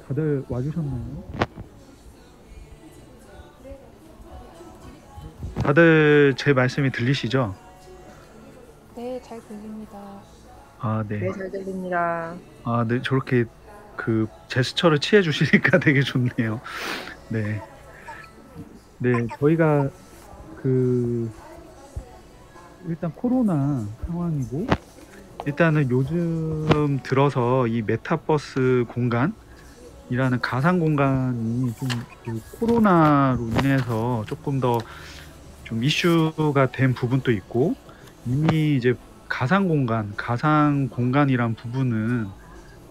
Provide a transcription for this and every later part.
다들 와주셨나요? 다들 제 말씀이 들리시죠? 네, 잘 들립니다. 아, 네. 네, 잘 들립니다. 아, 네. 저렇게 그 제스처를 취해 주시니까 되게 좋네요. 네. 네. 저희가 그 일단 코로나 상황이고, 일단은 요즘 들어서 이 메타버스 공간이라는 가상 공간이 좀 그 코로나로 인해서 조금 더 좀 이슈가 된 부분도 있고, 이미 이제 가상 공간이란 부분은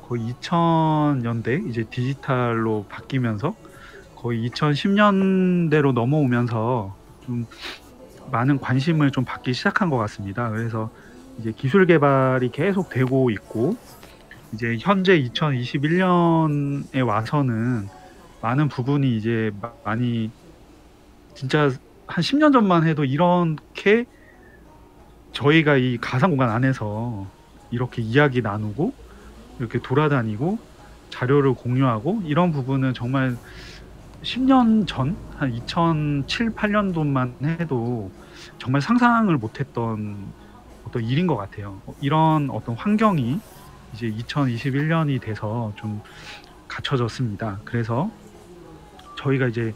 거의 2000년대 이제 디지털로 바뀌면서 거의 2010년대로 넘어오면서 좀 많은 관심을 좀 받기 시작한 것 같습니다. 그래서 이제 기술 개발이 계속 되고 있고, 이제 현재 2021년에 와서는 많은 부분이 이제 많이 진짜 한 10년 전만 해도 이렇게 저희가 이 가상 공간 안에서 이렇게 이야기 나누고 이렇게 돌아다니고 자료를 공유하고 이런 부분은 정말 10년 전, 한 2007, 8년도만 해도 정말 상상을 못했던 어떤 일인 것 같아요. 이런 어떤 환경이 이제 2021년이 돼서 좀 갖춰졌습니다. 그래서 저희가 이제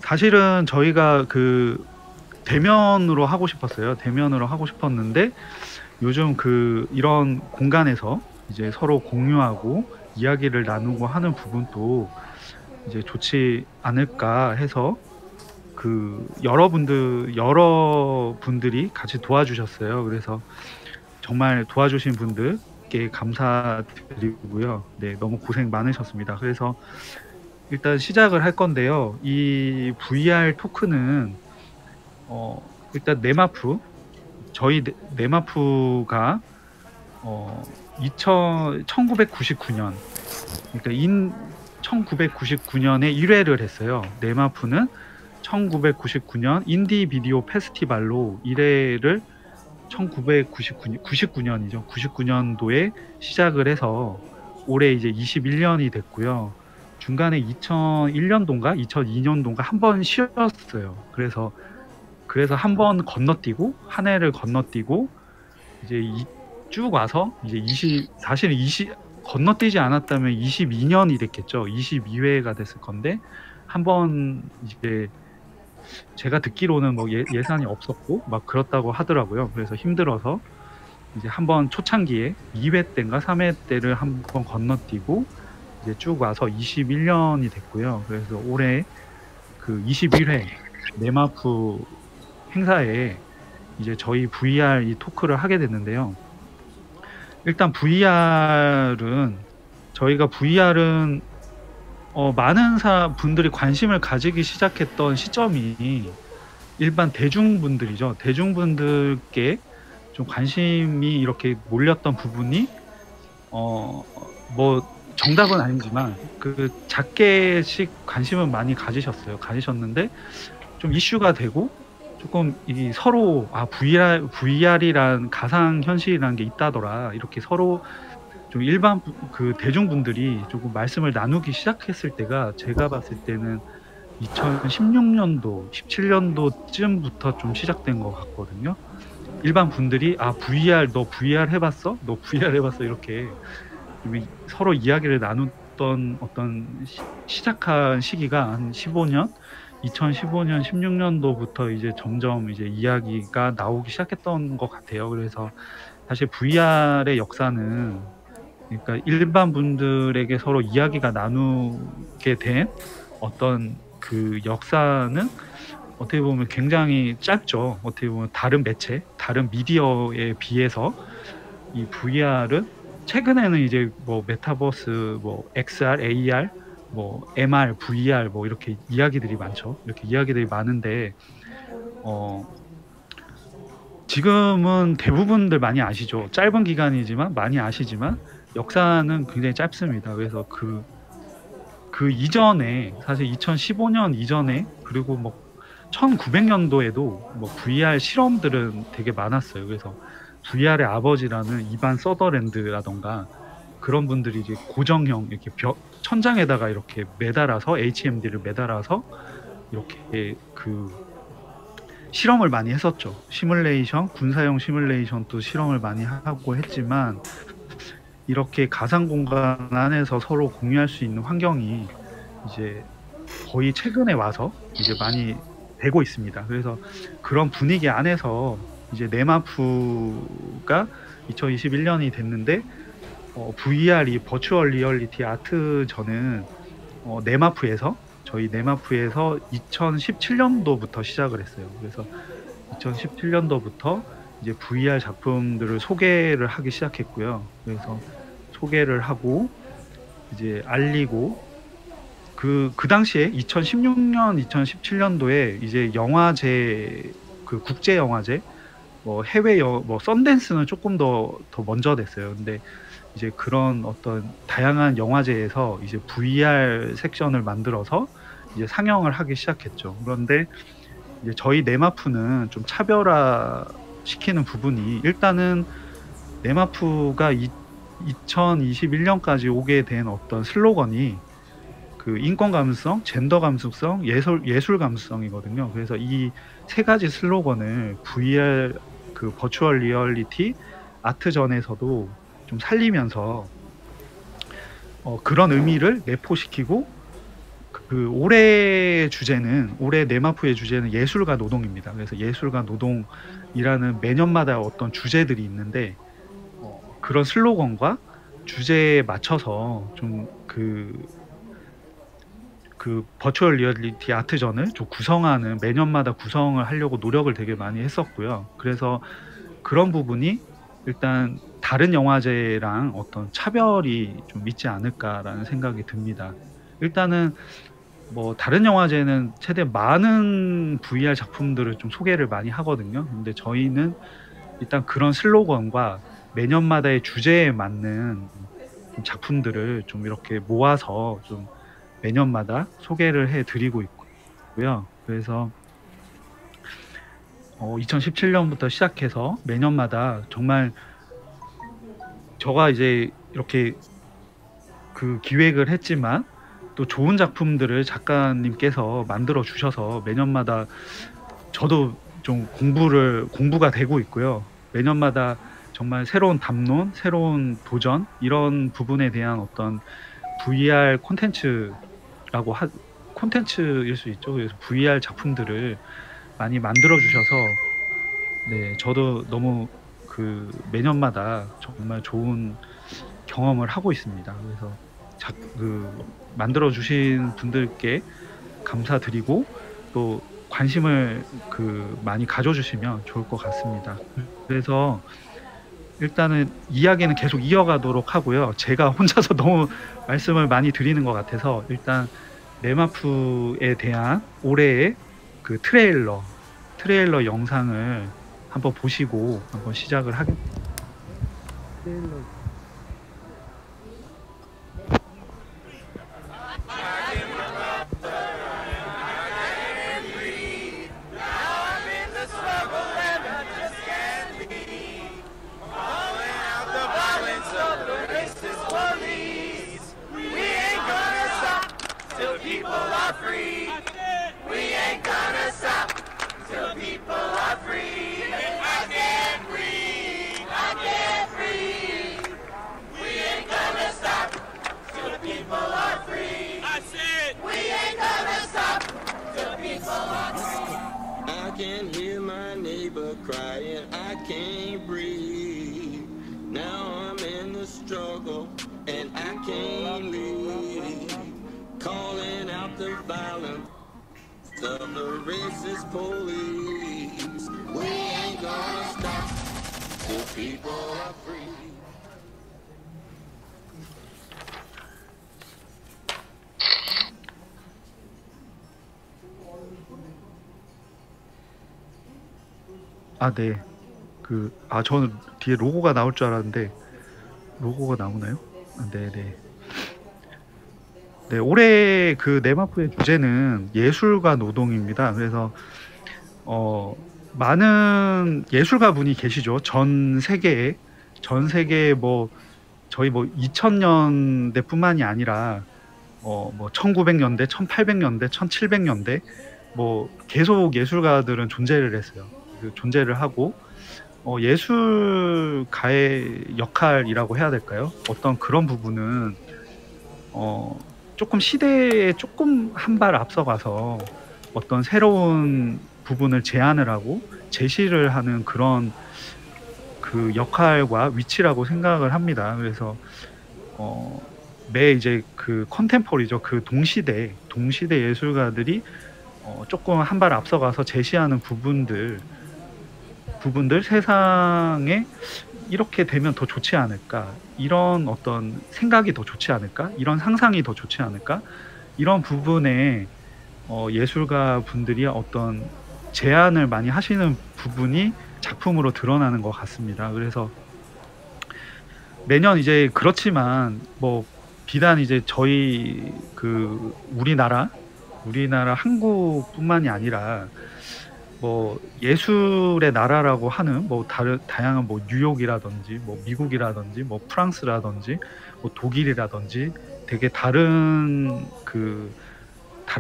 사실은 저희가 그 대면으로 하고 싶었어요. 대면으로 하고 싶었는데 요즘 그 이런 공간에서 이제 서로 공유하고 이야기를 나누고 하는 부분도 이제 좋지 않을까 해서 그 여러분들이 같이 도와주셨어요. 그래서 정말 도와주신 분들께 감사드리고요. 네, 너무 고생 많으셨습니다. 그래서 일단 시작을 할 건데요. 이 VR 토크는 일단 네마프 저희 네마프가 1999년 그러니까 1999년에 1회를 했어요. 네마프는 1999년 인디 비디오 페스티벌로 1회를 1999년이죠. 99년도에 시작을 해서 올해 이제 21년이 됐고요. 중간에 2001년도인가 2002년도인가 한 번 쉬었어요. 그래서 한 번 건너뛰고 한 해를 건너뛰고 이제 쭉 와서 이제 20 건너뛰지 않았다면 22년이 됐겠죠. 22회가 됐을 건데 한 번 이제 제가 듣기로는 뭐 예산이 없었고 막 그렇다고 하더라고요. 그래서 힘들어서 이제 한번 초창기에 2회 때인가 3회 때를 한번 건너뛰고 이제 쭉 와서 21년이 됐고요. 그래서 올해 그 21회 네마프 행사에 이제 저희 VR 이 토크를 하게 됐는데요. 일단 VR은 많은 분들이 관심을 가지기 시작했던 시점이 일반 대중분들이죠. 대중분들께 좀 관심이 이렇게 몰렸던 부분이 어, 뭐 정답은 아니지만 그 작게씩 관심은 많이 가지셨는데 좀 이슈가 되고 조금 이 서로 VR이란 가상 현실이라는 게 있다더라 이렇게 서로 좀 일반 그 대중분들이 조금 말씀을 나누기 시작했을 때가 제가 봤을 때는 2016년도, 17년도쯤부터 좀 시작된 것 같거든요. 일반 분들이 너 VR 해봤어? 너 VR 해봤어? 이렇게 좀 서로 이야기를 나눴던 어떤 시작한 시기가 한 15년, 2015년, 16년도부터 이제 점점 이제 이야기가 나오기 시작했던 것 같아요. 그래서 사실 VR의 역사는 그러니까 일반 분들에게 서로 이야기가 나누게 된 어떤 그 역사는 어떻게 보면 굉장히 짧죠. 어떻게 보면 다른 미디어에 비해서 이 VR은 최근에는 이제 뭐 메타버스, 뭐 XR, AR, 뭐 MR, VR 뭐 이렇게 이야기들이 많죠. 이렇게 이야기들이 많은데 어 지금은 대부분들 많이 아시죠. 짧은 기간이지만 많이 아시지만 역사는 굉장히 짧습니다. 그래서 그 이전에 사실 2015년 이전에 그리고 뭐 1900년도에도 뭐 VR 실험들은 되게 많았어요. 그래서 VR의 아버지라는 이반 서더랜드라던가 그런 분들이 이제 고정형 이렇게 천장에다가 이렇게 매달아서 HMD를 매달아서 이렇게 그 실험을 많이 했었죠. 시뮬레이션, 군사용 시뮬레이션도 실험을 많이 하고 했지만 이렇게 가상 공간 안에서 서로 공유할 수 있는 환경이 이제 거의 최근에 와서 이제 많이 되고 있습니다. 그래서 그런 분위기 안에서 이제 네마프가 2021년이 됐는데 VR 이 버추얼 리얼리티 아트전은 네마프에서 저희 네마프에서 2017년도부터 시작을 했어요. 그래서 2017년도부터 이제 VR 작품들을 소개를 하기 시작했고요. 그래서 소개를 하고 이제 알리고 그 당시에 2016년, 2017년도에 이제 영화제 그 국제 영화제 뭐 해외 뭐 썬댄스는 조금 더 먼저 됐어요. 근데 이제 그런 어떤 다양한 영화제에서 이제 VR 섹션을 만들어서 이제 상영을 하기 시작했죠. 그런데 이제 저희 네마프는 좀 차별화 시키는 부분이 일단은 네마프가 2021년까지 오게 된 어떤 슬로건이 그 인권 감수성, 젠더 감수성, 예술 감수성이거든요. 그래서 이 세 가지 슬로건을 VR 그 버추얼 리얼리티 아트전에서도 좀 살리면서 그런 의미를 내포시키고 그 올해 네마프의 주제는 예술과 노동입니다. 그래서 예술과 노동이라는 매년마다 어떤 주제들이 있는데 그런 슬로건과 주제에 맞춰서 좀 그 버추얼 리얼리티 아트전을 좀 구성하는 매년마다 구성을 하려고 노력을 되게 많이 했었고요. 그래서 그런 부분이 일단 다른 영화제랑 어떤 차별이 좀 있지 않을까라는 생각이 듭니다. 일단은 뭐 다른 영화제는 최대한 많은 VR 작품들을 좀 소개를 많이 하거든요. 근데 저희는 일단 그런 슬로건과 매년마다의 주제에 맞는 좀 작품들을 좀 이렇게 모아서 좀 매년마다 소개를 해드리고 있고요. 그래서 2017년부터 시작해서 매년마다 정말 저가 이제 이렇게 그 기획을 했지만 또 좋은 작품들을 작가님께서 만들어 주셔서 매년마다 저도 좀 공부가 되고 있고요. 매년마다 정말 새로운 담론, 새로운 도전 이런 부분에 대한 어떤 VR 콘텐츠일 수 있죠. 그래서 VR 작품들을 많이 만들어 주셔서 네, 저도 너무 그 매년마다 정말 좋은 경험을 하고 있습니다. 그래서 만들어 주신 분들께 감사드리고 또 관심을 많이 가져주시면 좋을 것 같습니다. 그래서 일단은 이야기는 계속 이어가도록 하고요. 제가 혼자서 너무 말씀을 많이 드리는 것 같아서 일단 네마프에 대한 올해의 그 트레일러 영상을 한번 보시고 한번 시작을 하겠습니다. I can hear my neighbor crying, I can't breathe. Now I'm in the struggle and I can't leave. Calling out the violence of the racist police. We ain't gonna stop till people are free. 네. 저는 뒤에 로고가 나올 줄 알았는데 로고가 나오나요? 네네. 네, 올해 그 네마프의 주제는 예술과 노동입니다. 그래서 많은 예술가 분이 계시죠. 전 세계에 뭐 저희 뭐 2000년대뿐만이 아니라 뭐 1900년대, 1800년대, 1700년대 뭐 계속 예술가들은 존재를 했어요. 존재를 하고 예술가의 역할이라고 해야 될까요? 어떤 그런 부분은 조금 시대에 조금 한 발 앞서가서 어떤 새로운 부분을 제안을 하고 제시를 하는 그런 그 역할과 위치라고 생각을 합니다. 그래서 매 이제 그 컨템포리죠. 그 동시대 예술가들이 조금 한 발 앞서가서 제시하는 부분들 세상에 이렇게 되면 더 좋지 않을까, 이런 어떤 생각이 더 좋지 않을까, 이런 상상이 더 좋지 않을까, 이런 부분에 예술가 분들이 어떤 제안을 많이 하시는 부분이 작품으로 드러나는 것 같습니다. 그래서 매년 이제 그렇지만 뭐 비단 이제 저희 그 우리나라 한국뿐만이 아니라 뭐 예술의 나라라고 하는 뭐 다양한 뭐 뉴욕이라든지 뭐 미국이라든지 뭐 프랑스라든지 뭐 독일이라든지 되게 다른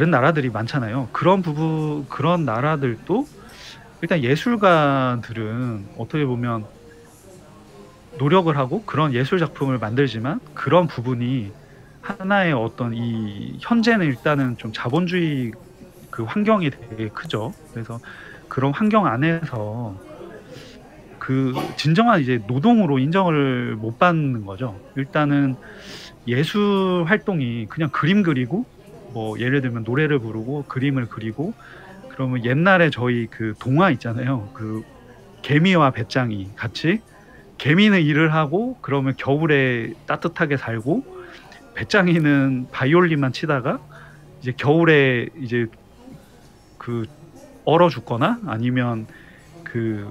나라들이 많잖아요. 그런 나라들도 일단 예술가들은 어떻게 보면 노력을 하고 그런 예술 작품을 만들지만 그런 부분이 하나의 어떤 이 현재는 일단은 좀 자본주의 그 환경이 되게 크죠. 그래서 그런 환경 안에서 그 진정한 이제 노동으로 인정을 못 받는 거죠. 일단은 예술 활동이 그냥 그림 그리고 뭐 예를 들면 노래를 부르고 그림을 그리고 그러면 옛날에 저희 그 동화 있잖아요. 그 개미와 배짱이 같이 개미는 일을 하고 그러면 겨울에 따뜻하게 살고 배짱이는 바이올린만 치다가 이제 겨울에 이제 그 얼어 죽거나 아니면 그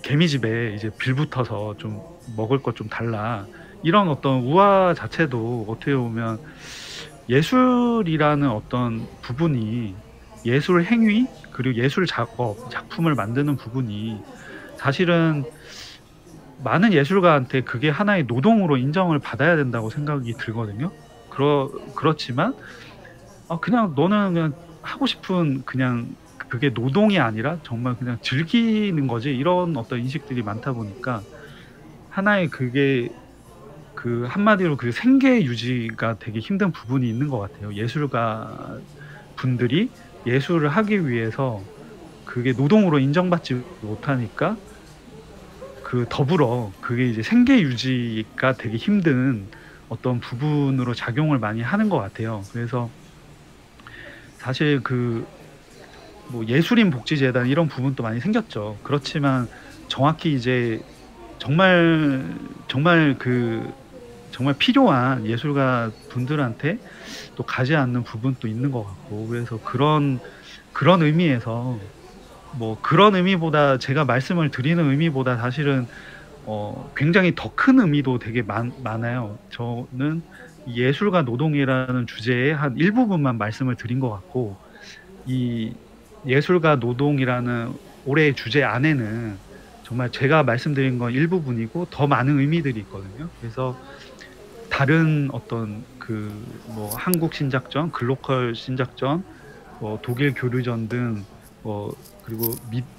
개미집에 이제 빌붙어서 좀 먹을 것 좀 달라, 이런 어떤 우화 자체도 어떻게 보면 예술이라는 어떤 부분이, 예술 행위 그리고 예술 작품을 만드는 부분이 사실은 많은 예술가한테 그게 하나의 노동으로 인정을 받아야 된다고 생각이 들거든요. 그렇지만 그냥 너는 그냥 하고 싶은 그냥 그게 노동이 아니라 정말 그냥 즐기는 거지, 이런 어떤 인식들이 많다 보니까 하나의 그게 그 한마디로 그 생계 유지가 되게 힘든 부분이 있는 것 같아요. 예술가 분들이 예술을 하기 위해서 그게 노동으로 인정받지 못하니까 그 더불어 그게 이제 생계 유지가 되게 힘든 어떤 부분으로 작용을 많이 하는 것 같아요. 그래서 사실 그 뭐 예술인 복지재단 이런 부분도 많이 생겼죠. 그렇지만 정확히 이제 정말 정말 필요한 예술가 분들한테 또 가지 않는 부분도 있는 것 같고, 그래서 그런 의미에서 뭐 그런 의미보다 제가 말씀을 드리는 의미보다 사실은 굉장히 더 큰 의미도 되게 많아요. 저는 예술가 노동이라는 주제의 한 일부분만 말씀을 드린 것 같고, 이 예술가 노동이라는 올해의 주제 안에는 정말 제가 말씀드린 건 일부분이고 더 많은 의미들이 있거든요. 그래서 다른 어떤 그 뭐 한국 신작전, 글로컬 신작전, 뭐 독일 교류전 등 그리고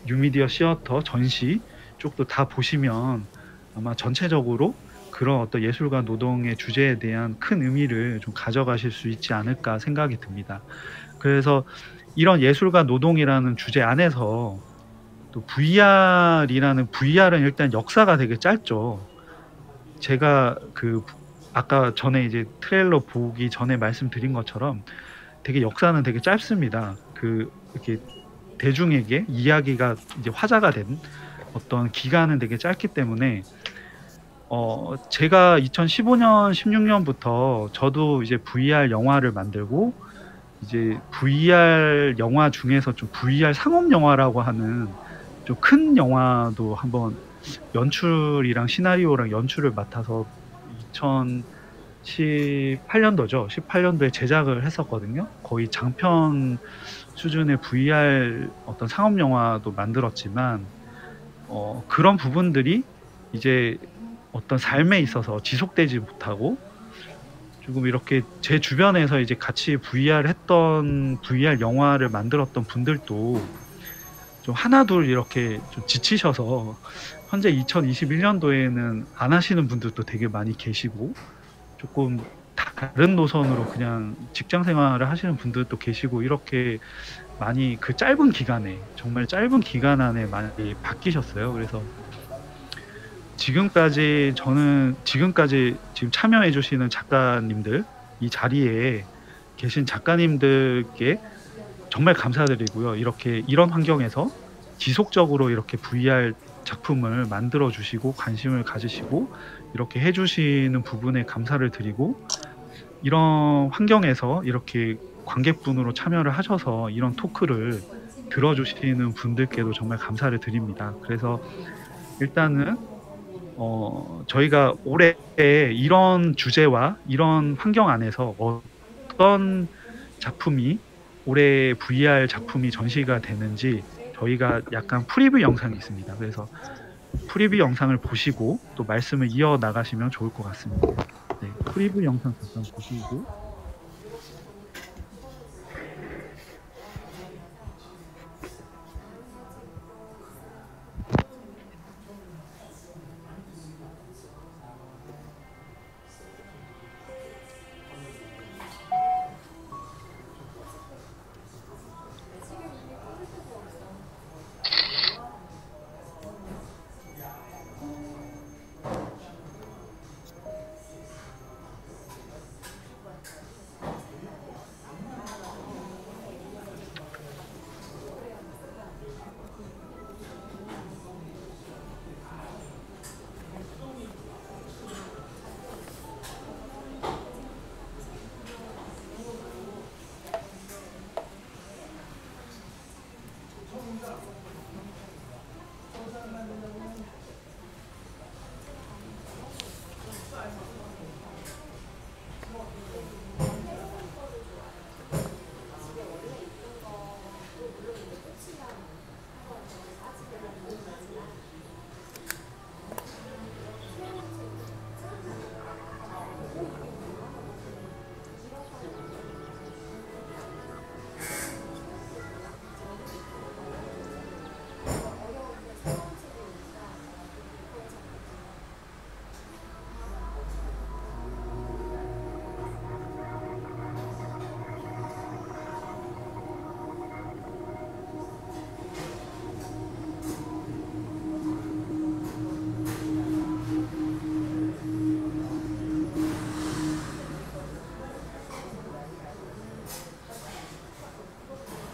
뉴미디어 시어터 전시 쪽도 다 보시면 아마 전체적으로 그런 어떤 예술가 노동의 주제에 대한 큰 의미를 좀 가져가실 수 있지 않을까 생각이 듭니다. 그래서 이런 예술가 노동이라는 주제 안에서 또 VR은 일단 역사가 되게 짧죠. 제가 그 아까 전에 이제 트레일러 보기 전에 말씀드린 것처럼 되게 역사는 되게 짧습니다. 그 이렇게 대중에게 이야기가 이제 화제가 된 어떤 기간은 되게 짧기 때문에 제가 2015년, 16년부터 저도 이제 VR 영화를 만들고, 이제 VR 영화 중에서 좀 VR 상업 영화라고 하는 좀 큰 영화도 한번 연출이랑 시나리오랑 연출을 맡아서 2018년도죠. 18년도에 제작을 했었거든요. 거의 장편 수준의 VR 어떤 상업 영화도 만들었지만 그런 부분들이 이제 어떤 삶에 있어서 지속되지 못하고 조금 이렇게 제 주변에서 이제 같이 VR 했던 VR 영화를 만들었던 분들도 좀 하나둘 이렇게 좀 지치셔서 현재 2021년도에는 안 하시는 분들도 되게 많이 계시고 조금 다른 노선으로 그냥 직장 생활을 하시는 분들도 계시고 이렇게 많이 그 짧은 기간에 정말 짧은 기간 안에 많이 바뀌셨어요. 그래서 지금까지 지금 참여해 주시는 작가님들 이 자리에 계신 작가님들께 정말 감사드리고요. 이렇게 이런 환경에서 지속적으로 이렇게 VR 작품을 만들어 주시고 관심을 가지시고 이렇게 해 주시는 부분에 감사를 드리고 이런 환경에서 이렇게 관객분으로 참여를 하셔서 이런 토크를 들어 주시는 분들께도 정말 감사를 드립니다. 그래서 일단은 저희가 올해 이런 주제와 이런 환경 안에서 어떤 작품이 올해 VR 작품이 전시가 되는지 저희가 약간 프리뷰 영상이 있습니다. 그래서 프리뷰 영상을 보시고 또 말씀을 이어 나가시면 좋을 것 같습니다. 네, 프리뷰 영상 잠깐 보시고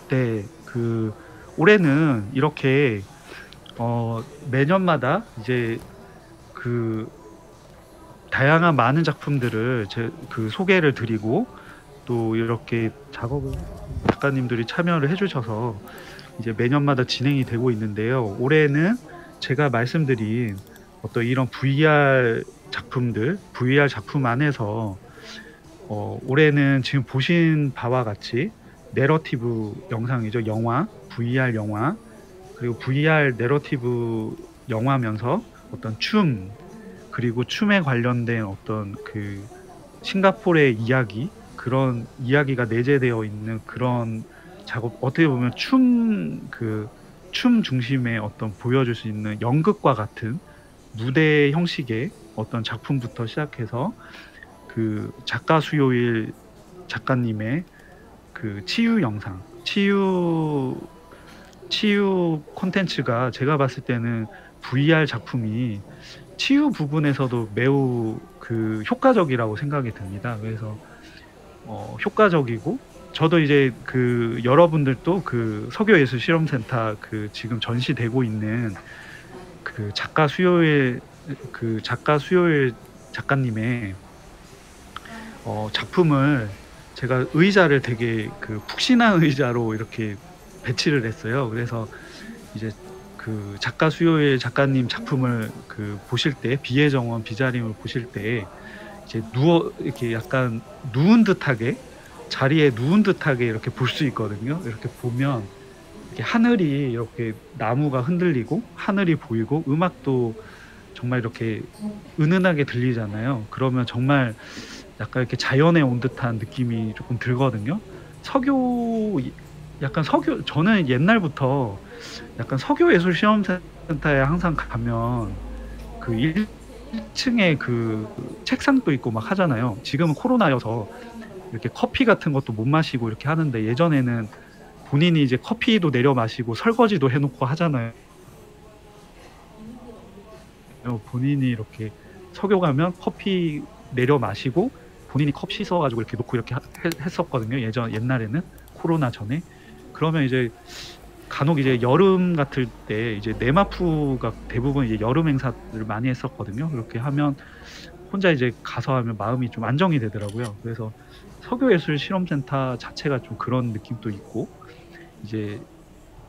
네, 그 올해는 이렇게 매년마다 이제 그 다양한 많은 작품들을 그 소개를 드리고 또 이렇게 작업을 작가님들이 참여를 해주셔서 이제 매년마다 진행이 되고 있는데요. 올해는 제가 말씀드린 어떤 이런 VR 작품들, VR 작품 안에서 올해는 지금 보신 바와 같이 내러티브 영상이죠. 영화, VR 영화, 그리고 VR 내러티브 영화면서 어떤 춤, 그리고 춤에 관련된 어떤 그 싱가포르의 이야기, 그런 이야기가 내재되어 있는 그런 작업, 어떻게 보면 춤 중심의 어떤 보여줄 수 있는 연극과 같은 무대 형식의 어떤 작품부터 시작해서 그 작가 수요일 작가님의 그 치유 영상, 치유 콘텐츠가 제가 봤을 때는 VR 작품이 치유 부분에서도 매우 그 효과적이라고 생각이 듭니다. 그래서 효과적이고 저도 이제 그 여러분들도 그 서교예술실험센터 그 지금 전시되고 있는 그 작가 수요일 작가님의 작품을 제가 의자를 되게 그 푹신한 의자로 이렇게 배치를 했어요. 그래서 이제 그 작가 수요일 작가님 작품을 그 보실 때 비애정원 비자림을 보실 때 이제 이렇게 약간 누운 듯하게 자리에 누운 듯하게 이렇게 볼 수 있거든요. 이렇게 보면 이렇게 하늘이 이렇게 나무가 흔들리고 하늘이 보이고 음악도 정말 이렇게 은은하게 들리잖아요. 그러면 정말 약간 이렇게 자연에 온 듯한 느낌이 조금 들거든요. 석유 약간 석유 저는 옛날부터 약간 석유예술실험센터에 항상 가면 그 1층에 그 책상도 있고 막 하잖아요. 지금은 코로나여서 이렇게 커피 같은 것도 못 마시고 이렇게 하는데 예전에는 본인이 이제 커피도 내려 마시고 설거지도 해놓고 하잖아요. 본인이 이렇게 석유 가면 커피 내려 마시고 본인이 컵 씻어가지고 이렇게 놓고 이렇게 했었거든요. 옛날에는 코로나 전에. 그러면 이제 간혹 이제 여름 같을 때 이제 네마프가 대부분 이제 여름 행사를 많이 했었거든요. 그렇게 하면 혼자 이제 가서 하면 마음이 좀 안정이 되더라고요. 그래서 석유예술실험센터 자체가 좀 그런 느낌도 있고 이제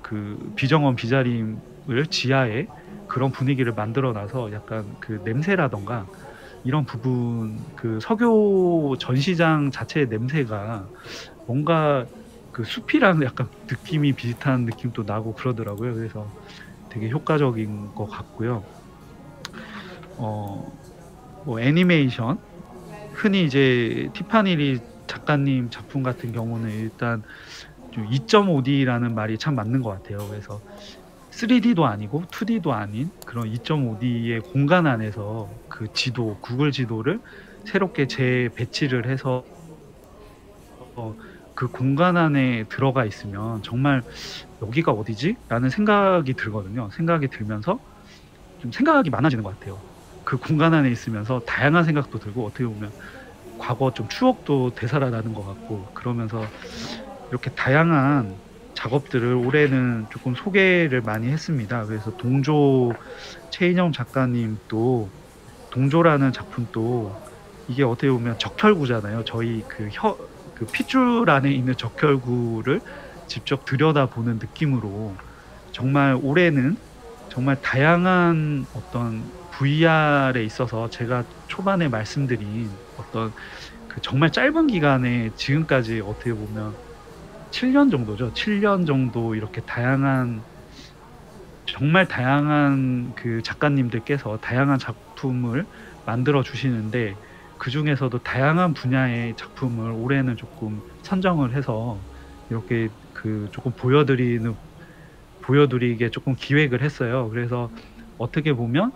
그 비정원 비자림을 지하에 그런 분위기를 만들어 놔서 약간 그 냄새라던가 이런 부분 그 석유 전시장 자체의 냄새가 뭔가 그 숲이랑 약간 느낌이 비슷한 느낌도 나고 그러더라고요. 그래서 되게 효과적인 것 같고요. 뭐 애니메이션 흔히 이제 티파니 작가님 작품 같은 경우는 일단 좀 2.5D라는 말이 참 맞는 것 같아요. 그래서 3D도 아니고 2D도 아닌 그런 2.5D의 공간 안에서 그 지도, 구글 지도를 새롭게 재배치를 해서 그 공간 안에 들어가 있으면 정말 여기가 어디지? 라는 생각이 들거든요. 생각이 들면서 좀 생각이 많아지는 것 같아요. 그 공간 안에 있으면서 다양한 생각도 들고 어떻게 보면 과거 좀 추억도 되살아나는 것 같고 그러면서 이렇게 다양한 작업들을 올해는 조금 소개를 많이 했습니다. 그래서 동조 최인영 작가님도 동조라는 작품도 이게 어떻게 보면 적혈구잖아요. 저희 그 핏줄 안에 있는 적혈구를 직접 들여다보는 느낌으로 정말 올해는 정말 다양한 어떤 VR에 있어서 제가 초반에 말씀드린 어떤 그 정말 짧은 기간에 지금까지 어떻게 보면 7년 정도죠. 7년 정도 이렇게 정말 다양한 그 작가님들께서 다양한 작품을 만들어 주시는데 그 중에서도 다양한 분야의 작품을 올해는 조금 선정을 해서 이렇게 그 조금 보여드리게 조금 기획을 했어요. 그래서 어떻게 보면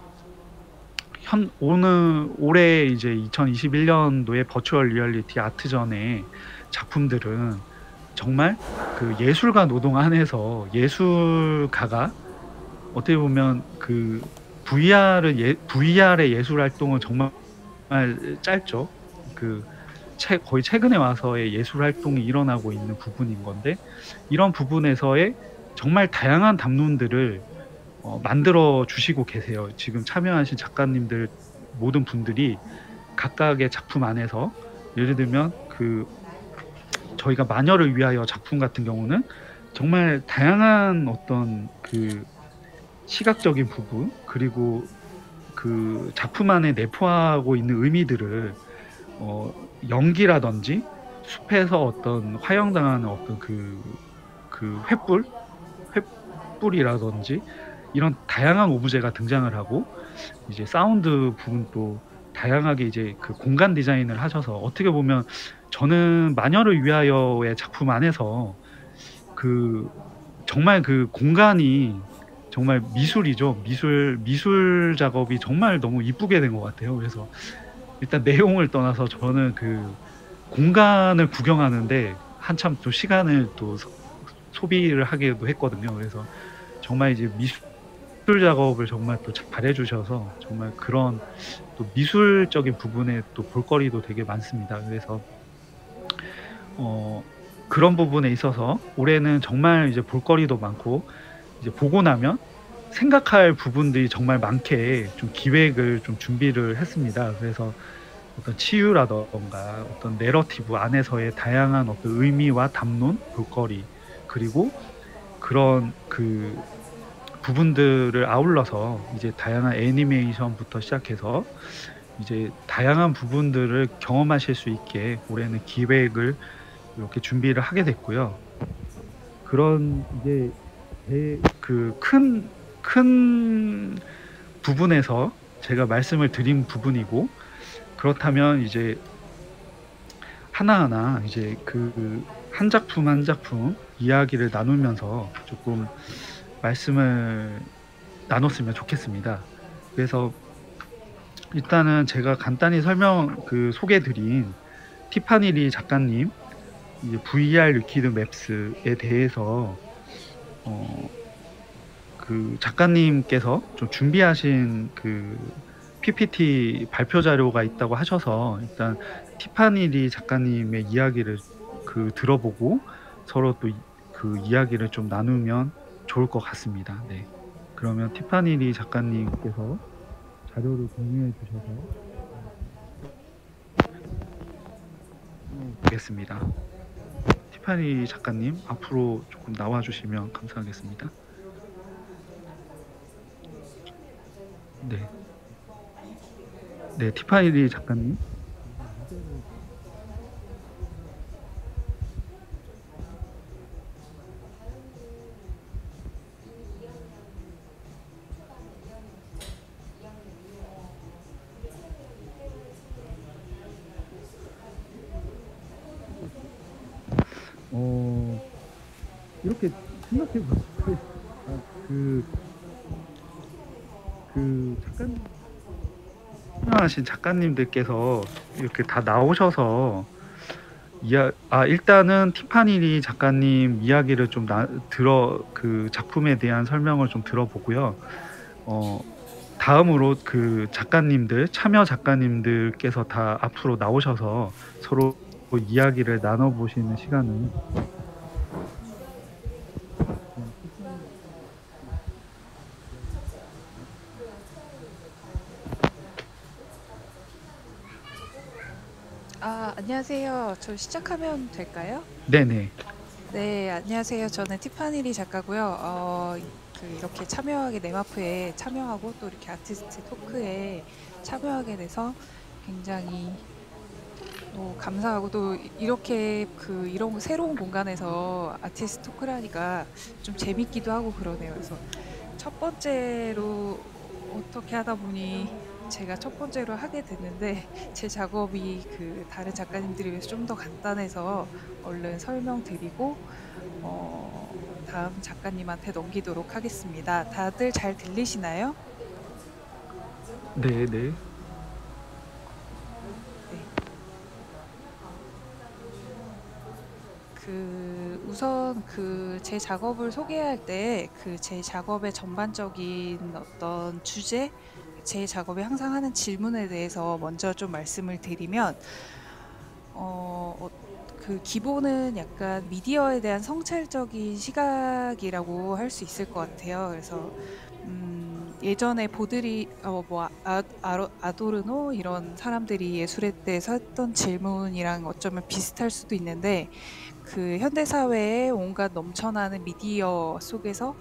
올해 이제 2021년도에 버추얼 리얼리티 아트전의 작품들은 정말 그 예술가 노동 안에서 예술가가 어떻게 보면 그 VR의 예술 활동은 정말 짧죠. 거의 최근에 와서의 예술 활동이 일어나고 있는 부분인 건데 이런 부분에서의 정말 다양한 담론들을 만들어 주시고 계세요. 지금 참여하신 작가님들 모든 분들이 각각의 작품 안에서 예를 들면 저희가 마녀를 위하여 작품 같은 경우는 정말 다양한 어떤 그 시각적인 부분 그리고 그 작품 안에 내포하고 있는 의미들을 연기라든지 숲에서 어떤 화형당하는 어떤 그 횃불이라든지 이런 다양한 오브제가 등장을 하고 이제 사운드 부분도 다양하게 이제 그 공간 디자인을 하셔서 어떻게 보면 저는 마녀를 위하여의 작품 안에서 정말 그 공간이 정말 미술이죠. 미술 작업이 정말 너무 이쁘게 된 것 같아요. 그래서 일단 내용을 떠나서 저는 그 공간을 구경하는데 한참 또 시간을 또 소비를 하기도 했거든요. 그래서 정말 이제 미술 작업을 정말 또 잘해 주셔서 정말 그런 또 미술적인 부분에 또 볼거리도 되게 많습니다. 그래서 그런 부분에 있어서 올해는 정말 이제 볼거리도 많고 이제 보고 나면 생각할 부분들이 정말 많게 좀 기획을 좀 준비를 했습니다. 그래서 어떤 치유라던가 어떤 내러티브 안에서의 다양한 어떤 의미와 담론, 볼거리 그리고 그런 그 부분들을 아울러서 이제 다양한 애니메이션부터 시작해서 이제 다양한 부분들을 경험하실 수 있게 올해는 기획을 이렇게 준비를 하게 됐고요. 그런 이제 큰 부분에서 제가 말씀을 드린 부분이고, 그렇다면 이제 하나하나 이제 그 한 작품 한 작품 이야기를 나누면서 조금 말씀을 나눴으면 좋겠습니다. 그래서 일단은 제가 간단히 소개드린 티파니 리 작가님 이제 VR 리퀴드 맵스에 대해서 그 작가님께서 좀 준비하신 그 PPT 발표 자료가 있다고 하셔서 일단 티파니 리 작가님의 이야기를 들어보고 서로 또 그 이야기를 좀 나누면 좋을 것 같습니다. 네. 그러면 티파니 리 작가님께서 자료를 공유해 주셔서 보겠습니다. 티파니 작가님 앞으로 조금 나와 주시면 감사하겠습니다. 네. 네, 티파니 리 작가님. 이렇게 생각해 보세요. 작가님, 유명하신 작가님들께서 이렇게 다 나오셔서 일단은 티파니 리 작가님 이야기를 좀 그 작품에 대한 설명을 좀 들어보고요. 다음으로 그 참여 작가님들께서 다 앞으로 나오셔서 서로 이야기를 나눠보시는 시간을 안녕하세요. 저 시작하면 될까요? 네네. 네, 안녕하세요. 저는 티파니 리 작가고요. 이렇게 참여하게 네마프에 참여하고 또 이렇게 아티스트 토크에 참여하게 돼서 굉장히 감사하고 또 이렇게 이런 새로운 공간에서 아티스트 토크를 하니까 좀 재밌기도 하고 그러네요. 그래서 첫 번째로 어떻게 하다 보니 제가 첫 번째로 하게 됐는데 제 작업이 다른 작가님들에 비해서 좀 더 간단해서 얼른 설명드리고 다음 작가님한테 넘기도록 하겠습니다. 다들 잘 들리시나요? 네네. 네. 우선 제 작업을 소개할 때 제 작업의 전반적인 어떤 주제, 제 작업에 항상 하는 질문에 대해서 먼저 좀 말씀을 드리면 기본은 약간 미디어에 대한 성찰적인 시각이라고 할 수 있을 것 같아요. 그래서 예전에 아도르노 이런 사람들이 예술에 대해서 했던 질문이랑 어쩌면 비슷할 수도 있는데 현대 사회의 온갖 넘쳐나는 미디어 속에서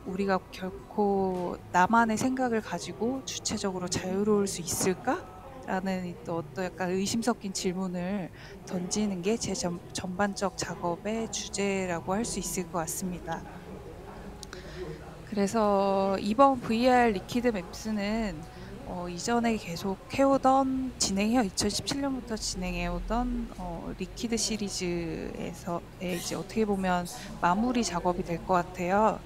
우리가 결코 나만의 생각을 가지고 주체적으로 자유로울 수 있을까? 라는 또 어떤 약간 의심 섞인 질문을 던지는 게 제 전반적 작업의 주제라고 할 수 있을 것 같습니다. 그래서 이번 VR 리퀴드 맵스는 이전에 계속 해오던 2017년부터 진행해오던 리퀴드 시리즈에서 이제 어떻게 보면 마무리 작업이 될 것 같아요.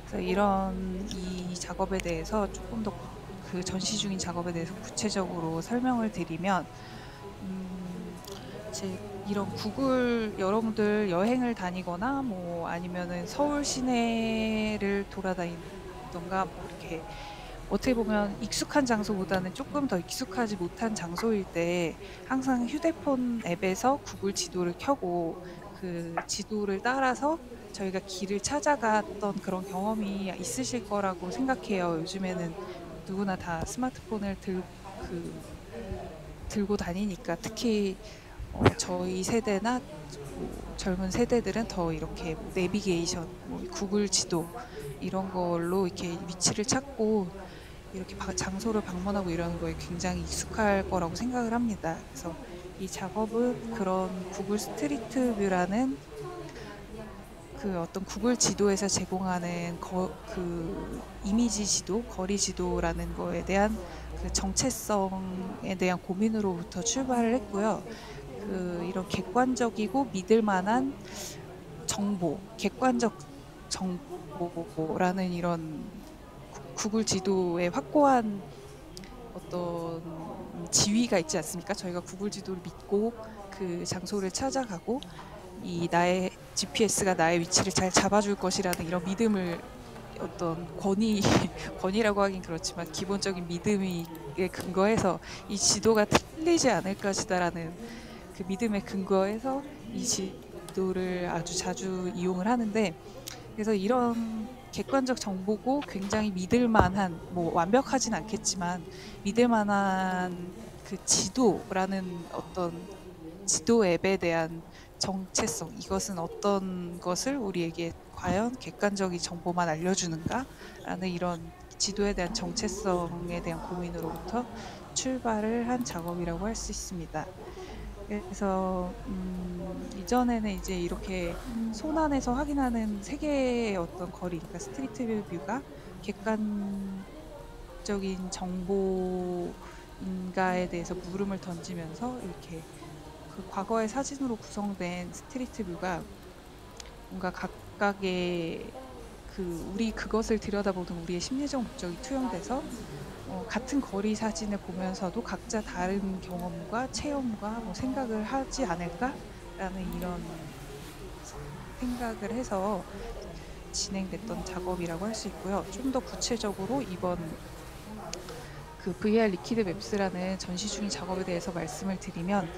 그래서 이 작업에 대해서 조금 더 전시 중인 작업에 대해서 구체적으로 설명을 드리면 이런 여러분들 여행을 다니거나 아니면은 서울 시내를 돌아다니던가 이렇게 어떻게 보면 익숙한 장소보다는 조금 더 익숙하지 못한 장소일 때 항상 휴대폰 앱에서 구글 지도를 켜고 지도를 따라서 저희가 길을 찾아갔던 그런 경험이 있으실 거라고 생각해요. 요즘에는 누구나 다 스마트폰을 들고 다니니까 특히 저희 세대나 젊은 세대들은 더 이렇게 내비게이션, 구글 지도 이런 걸로 이렇게 위치를 찾고 이렇게 장소를 방문하고 이러는 거에 굉장히 익숙할 거라고 생각을 합니다. 그래서 이 작업은 그런 구글 스트리트 뷰라는 그 어떤 구글 지도에서 제공하는 그 이미지 지도, 거리 지도라는 거에 대한 그 정체성에 대한 고민으로부터 출발을 했고요. 그 이런 객관적이고 믿을 만한 정보, 객관적 정보라는 이런 구글 지도의 확고한 어떤 지위가 있지 않습니까? 저희가 구글 지도를 믿고 그 장소를 찾아가고 이 나의 GPS가 나의 위치를 잘 잡아줄 것이라는 이런 믿음을 어떤 권위라고 하긴 그렇지만 기본적인 믿음에 근거해서 이 지도가 틀리지 않을 것이다라는 그 믿음에 근거해서 이 지도를 아주 자주 이용을 하는데, 그래서 이런 객관적 정보고 굉장히 믿을 만한, 뭐 완벽하진 않겠지만 믿을 만한 그 지도라는 어떤 지도 앱에 대한 정체성, 이것은 어떤 것을 우리에게 과연 객관적인 정보만 알려주는가라는 이런 지도에 대한 정체성에 대한 고민으로부터 출발을 한 작업이라고 할 수 있습니다. 그래서 이전에는 이제 이렇게 손 안에서 확인하는 세 개의 어떤 거리, 그러니까 스트리트 뷰가 객관적인 정보인가에 대해서 물음을 던지면서 이렇게 그 과거의 사진으로 구성된 스트리트 뷰가 뭔가 각각의 그 우리 그것을 들여다보는 우리의 심리적 목적이 투영돼서 같은 거리 사진을 보면서도 각자 다른 경험과 체험과 뭐 생각을 하지 않을까라는 이런 생각을 해서 진행됐던 작업이라고 할 수 있고요. 좀 더 구체적으로 이번 그 VR 리퀴드 맵스라는 전시 중인 작업에 대해서 말씀을 드리면,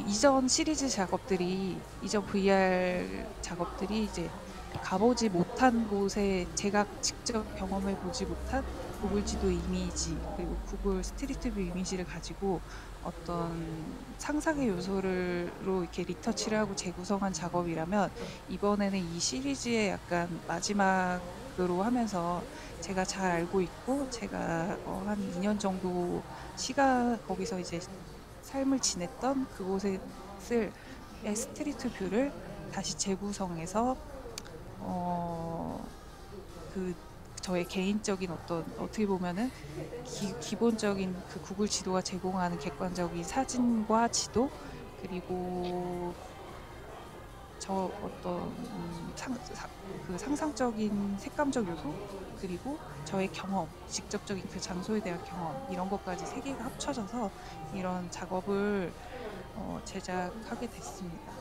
이전 시리즈 작업들이, 이전 VR 작업들이 이제 가보지 못한 곳에 제가 직접 경험해 보지 못한 구글 지도 이미지, 그리고 구글 스트리트 뷰 이미지를 가지고 어떤 상상의 요소로 이렇게 리터치를 하고 재구성한 작업이라면, 이번에는 이 시리즈의 약간 마지막으로 하면서 제가 잘 알고 있고 제가 한 2년 정도 거기서 이제 삶을 지냈던 그곳의 스트리트 뷰를 다시 재구성해서 그 저의 개인적인 어떤, 어떻게 보면은 기본적인 그 구글 지도가 제공하는 객관적인 사진과 지도, 그리고 저 어떤 그 상상적인 색감적 요소, 그리고 저의 경험, 직접적인 그 장소에 대한 경험, 이런 것까지 세 개가 합쳐져서 이런 작업을 제작하게 됐습니다.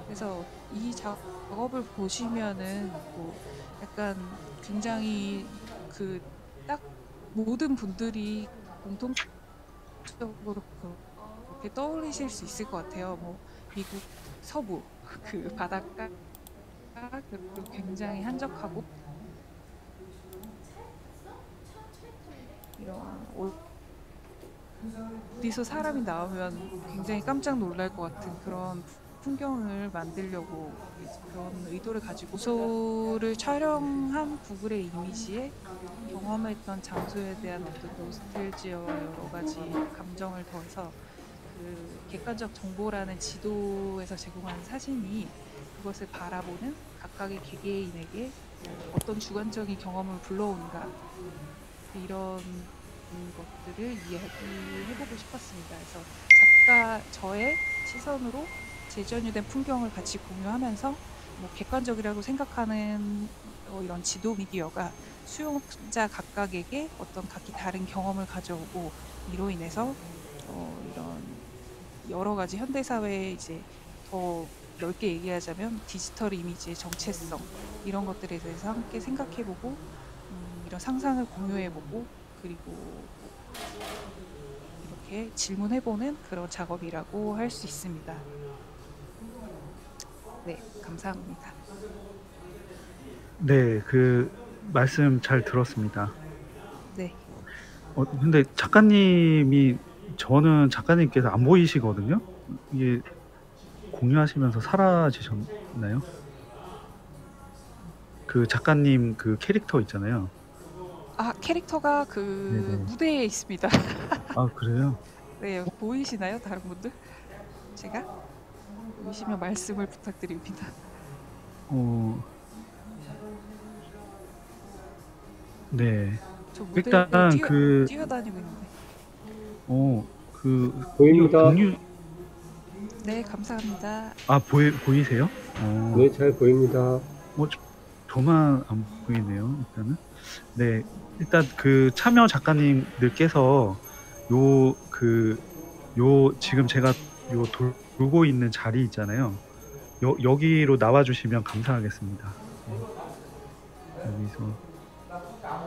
그래서 이 작업을 보시면은 뭐 약간 굉장히 그 딱 모든 분들이 공통적으로 그렇게 떠올리실 수 있을 것 같아요. 뭐 미국 서부 그 바닷가, 그리고 굉장히 한적하고 이런 어디서 사람이 나오면 굉장히 깜짝 놀랄 것 같은 그런 풍경을 만들려고 그런 의도를 가지고 소를 촬영한 구글의 이미지에 경험했던 장소에 대한 어떤 노스텔지어와 여러 가지 감정을 더해서 그 객관적 정보라는 지도에서 제공하는 사진이 그것을 바라보는 각각의 개개인에게 어떤 주관적인 경험을 불러오는가, 이런 것들을 이야기해보고 싶었습니다. 그래서 저의 시선으로 재전유된 풍경을 같이 공유하면서 뭐 객관적이라고 생각하는 이런 지도 미디어가 수용자 각각에게 어떤 각기 다른 경험을 가져오고, 이로 인해서 이런 여러 가지 현대사회에 이제 더 넓게 얘기하자면 디지털 이미지의 정체성, 이런 것들에 대해서 함께 생각해보고 이런 상상을 공유해보고, 그리고 이렇게 질문해보는 그런 작업이라고 할 수 있습니다. 네, 감사합니다. 네, 그 말씀 잘 들었습니다. 네. 근데 저는 작가님께서 안 보이시거든요. 이게 공유하시면서 사라지셨나요? 그 작가님 그 캐릭터 있잖아요. 캐릭터가 그 네네. 무대에 있습니다. 아, 그래요? 네, 보이시나요, 다른 분들? 제가 보이시면 말씀을 부탁드립니다. 네. 저 모델 일단 뛰어다니고 있는데. 보입니다. 네, 감사합니다. 보이세요? 네, 잘 보입니다. 저만 안 보이네요, 일단은. 네, 일단 참여 작가님들께서 지금 제가 돌고 있는 자리 있잖아요. 여기로 나와주시면 감사하겠습니다.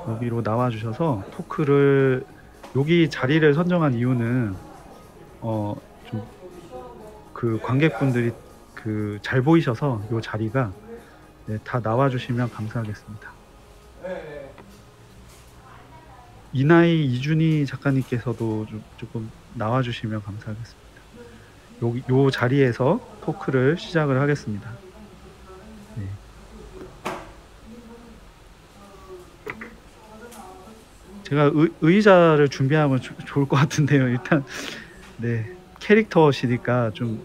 여기로 나와주셔서 토크를, 여기 자리를 선정한 이유는 좀 관객분들이 잘 보이셔서 이 자리가, 네, 다 나와주시면 감사하겠습니다. 이나이 이준희 작가님께서도 조금 나와주시면 감사하겠습니다. 요 자리에서 토크를 시작을 하겠습니다. 네. 제가 의자를 준비하면 좋을 것 같은데요. 일단 네, 캐릭터시니까 좀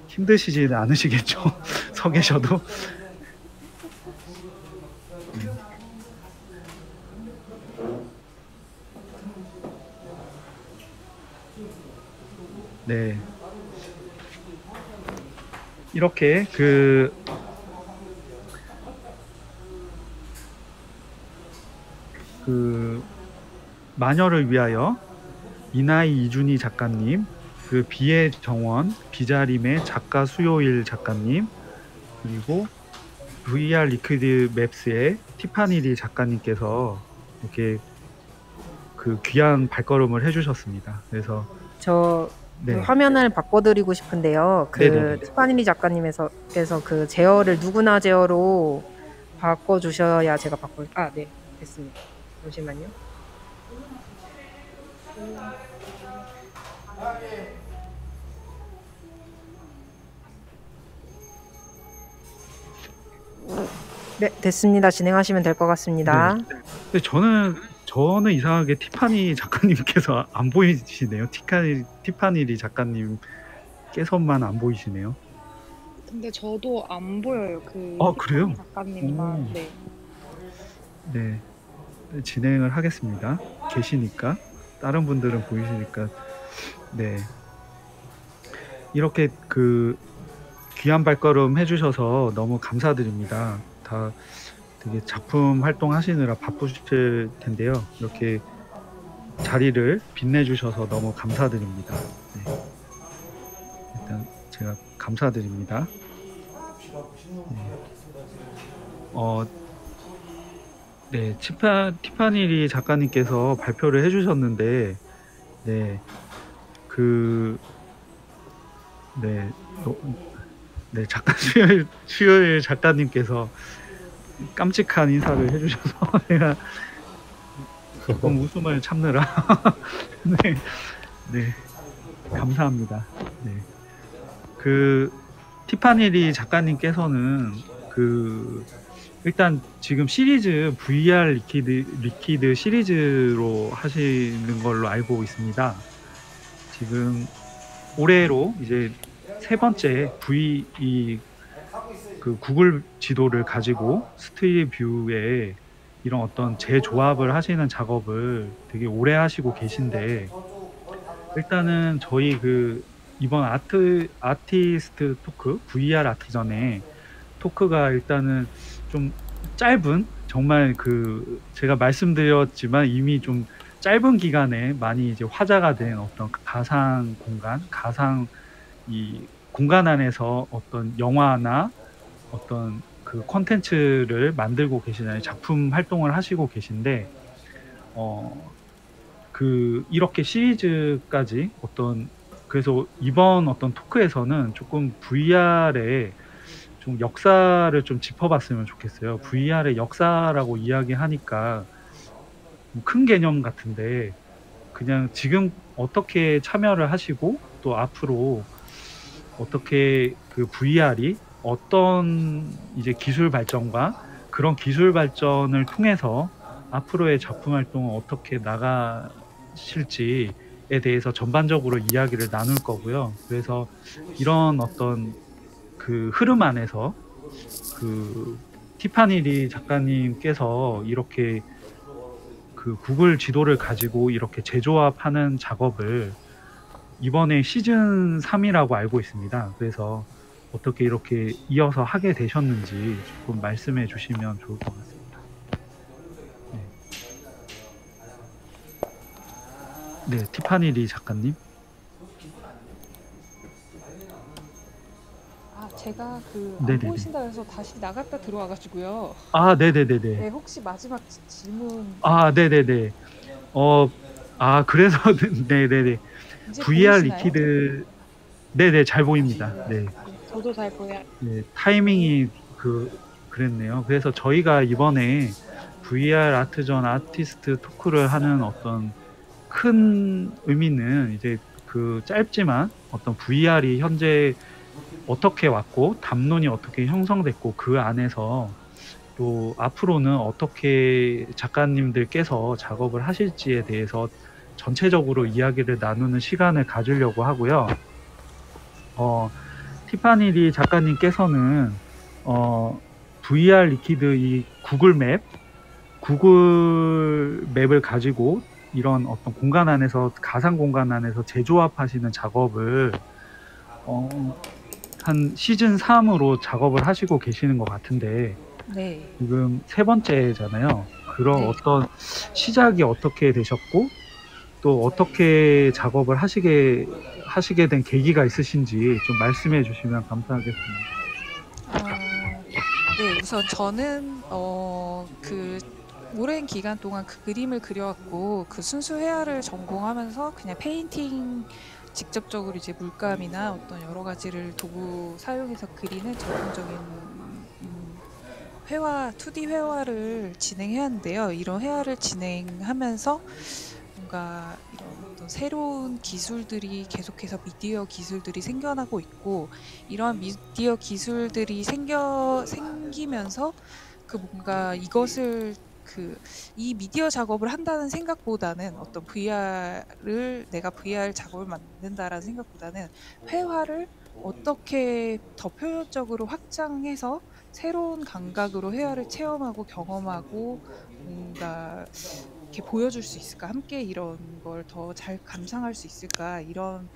힘드시지는 않으시겠죠? 서 계셔도. 네. 이렇게 마녀를 위하여 이나이 이준희 작가님, 비의 정원 비자림의 작가 수요일 작가님, 그리고 VR 리퀴드 맵스의 티파니리 작가님께서 이렇게 귀한 발걸음을 해주셨습니다. 그래서 네. 화면을 바꿔드리고 싶은데요. 티파니리 작가님께서 제어를 누구나 제어로 바꿔주셔야 제가 네, 됐습니다. 잠시만요. 네, 됐습니다. 진행하시면 될 것 같습니다. 네. 근데 저는 이상하게 티파니 작가님께서 안 보이시네요. 티파니리 작가님께서만 안 보이시네요. 근데 저도 안 보여요. 그래요? 작가님만. 네. 네. 진행을 하겠습니다. 계시니까. 다른 분들은 보이시니까. 네. 이렇게 귀한 발걸음 해주셔서 너무 감사드립니다. 다 되게 작품 활동하시느라 바쁘실 텐데요. 이렇게 자리를 빛내주셔서 너무 감사드립니다. 네. 일단 제가 감사드립니다. 네, 티파니리 작가님께서 발표를 해주셨는데, 네, 네, 작가 수요일 작가님께서 깜찍한 인사를 해주셔서 제가 조금 웃음을 참느라 네, 감사합니다. 네, 티파니리 작가님께서는 일단 지금 시리즈 VR 리퀴드 시리즈로 하시는 걸로 알고 있습니다. 지금 올해로 이제 3번째 구글 지도를 가지고 스트릿 뷰에 이런 어떤 재조합을 하시는 작업을 되게 오래 하시고 계신데, 일단은 저희 이번 아티스트 토크, VR 아티전에 토크가 일단은 좀 짧은, 정말 제가 말씀드렸지만 이미 좀 짧은 기간에 많이 이제 화제가 된 어떤 가상 공간 안에서 어떤 영화나 어떤 콘텐츠를 만들고 계시잖아요. 작품 활동을 하시고 계신데, 이렇게 시리즈까지 그래서 이번 어떤 토크에서는 조금 VR의 좀 역사를 좀 짚어봤으면 좋겠어요. VR의 역사라고 이야기하니까 큰 개념 같은데, 그냥 지금 어떻게 참여를 하시고 또 앞으로 어떻게 VR이 어떤 이제 기술 발전과 그런 기술 발전을 통해서 앞으로의 작품 활동을 어떻게 나가실지에 대해서 전반적으로 이야기를 나눌 거고요. 그래서 이런 어떤 흐름 안에서 그 티파니리 작가님께서 이렇게 그 구글 지도를 가지고 이렇게 재조합하는 작업을 이번에 시즌 3이라고 알고 있습니다. 그래서 어떻게 이렇게 이어서 하게 되셨는지 조금 말씀해 주시면 좋을 것 같습니다. 네, 네, 티파니리 작가님. 제가 안 네네네. 보이신다 그래서 다시 나갔다 들어와가지고요. 아, 네네네네. 네, 혹시 마지막 질문 아, 네네네. 그래서 네네네. 이제 VR 보이시나요? 리퀴드 네네 잘 보입니다. 네. 저도 잘 보여요. 네, 타이밍이 그랬네요. 그래서 저희가 이번에 VR 아트전 아티스트 토크를 하는 어떤 큰 의미는 이제 그 짧지만 어떤 VR이 현재 어떻게 왔고 담론이 어떻게 형성됐고 그 안에서 또 앞으로는 어떻게 작가님들께서 작업을 하실지에 대해서 전체적으로 이야기를 나누는 시간을 가지려고 하고요. 티파니리 작가님께서는 VR 리퀴드 이 구글 맵을 가지고 이런 어떤 공간 안에서 가상 공간 안에서 재조합하시는 작업을 한 시즌 3으로 작업을 하시고 계시는 것 같은데 네. 지금 세 번째잖아요. 그런 네. 어떤 시작이 어떻게 되셨고 또 어떻게 작업을 하시게 된 계기가 있으신지 좀 말씀해 주시면 감사하겠습니다. 네, 우선 저는 그 오랜 기간 동안 그 그림을 그려왔고 그 순수 회화를 전공하면서 그냥 페인팅 직접적으로 이제 물감이나 어떤 여러 가지를 도구 사용해서 그리는 전통적인 회화, 2D 회화를 진행해왔는데요. 이런 회화를 진행하면서 뭔가 이런 어떤 새로운 기술들이 계속해서 미디어 기술들이 생겨나고 있고 이런 미디어 기술들이 생기면서 그 뭔가 이것을 이 미디어 작업을 한다는 생각보다는 어떤 내가 VR 작업을 만든다라는 생각보다는 회화를 어떻게 더 표현적으로 확장해서 새로운 감각으로 회화를 체험하고 경험하고 뭔가 이렇게 보여줄 수 있을까? 함께 이런 걸 더 잘 감상할 수 있을까? 이런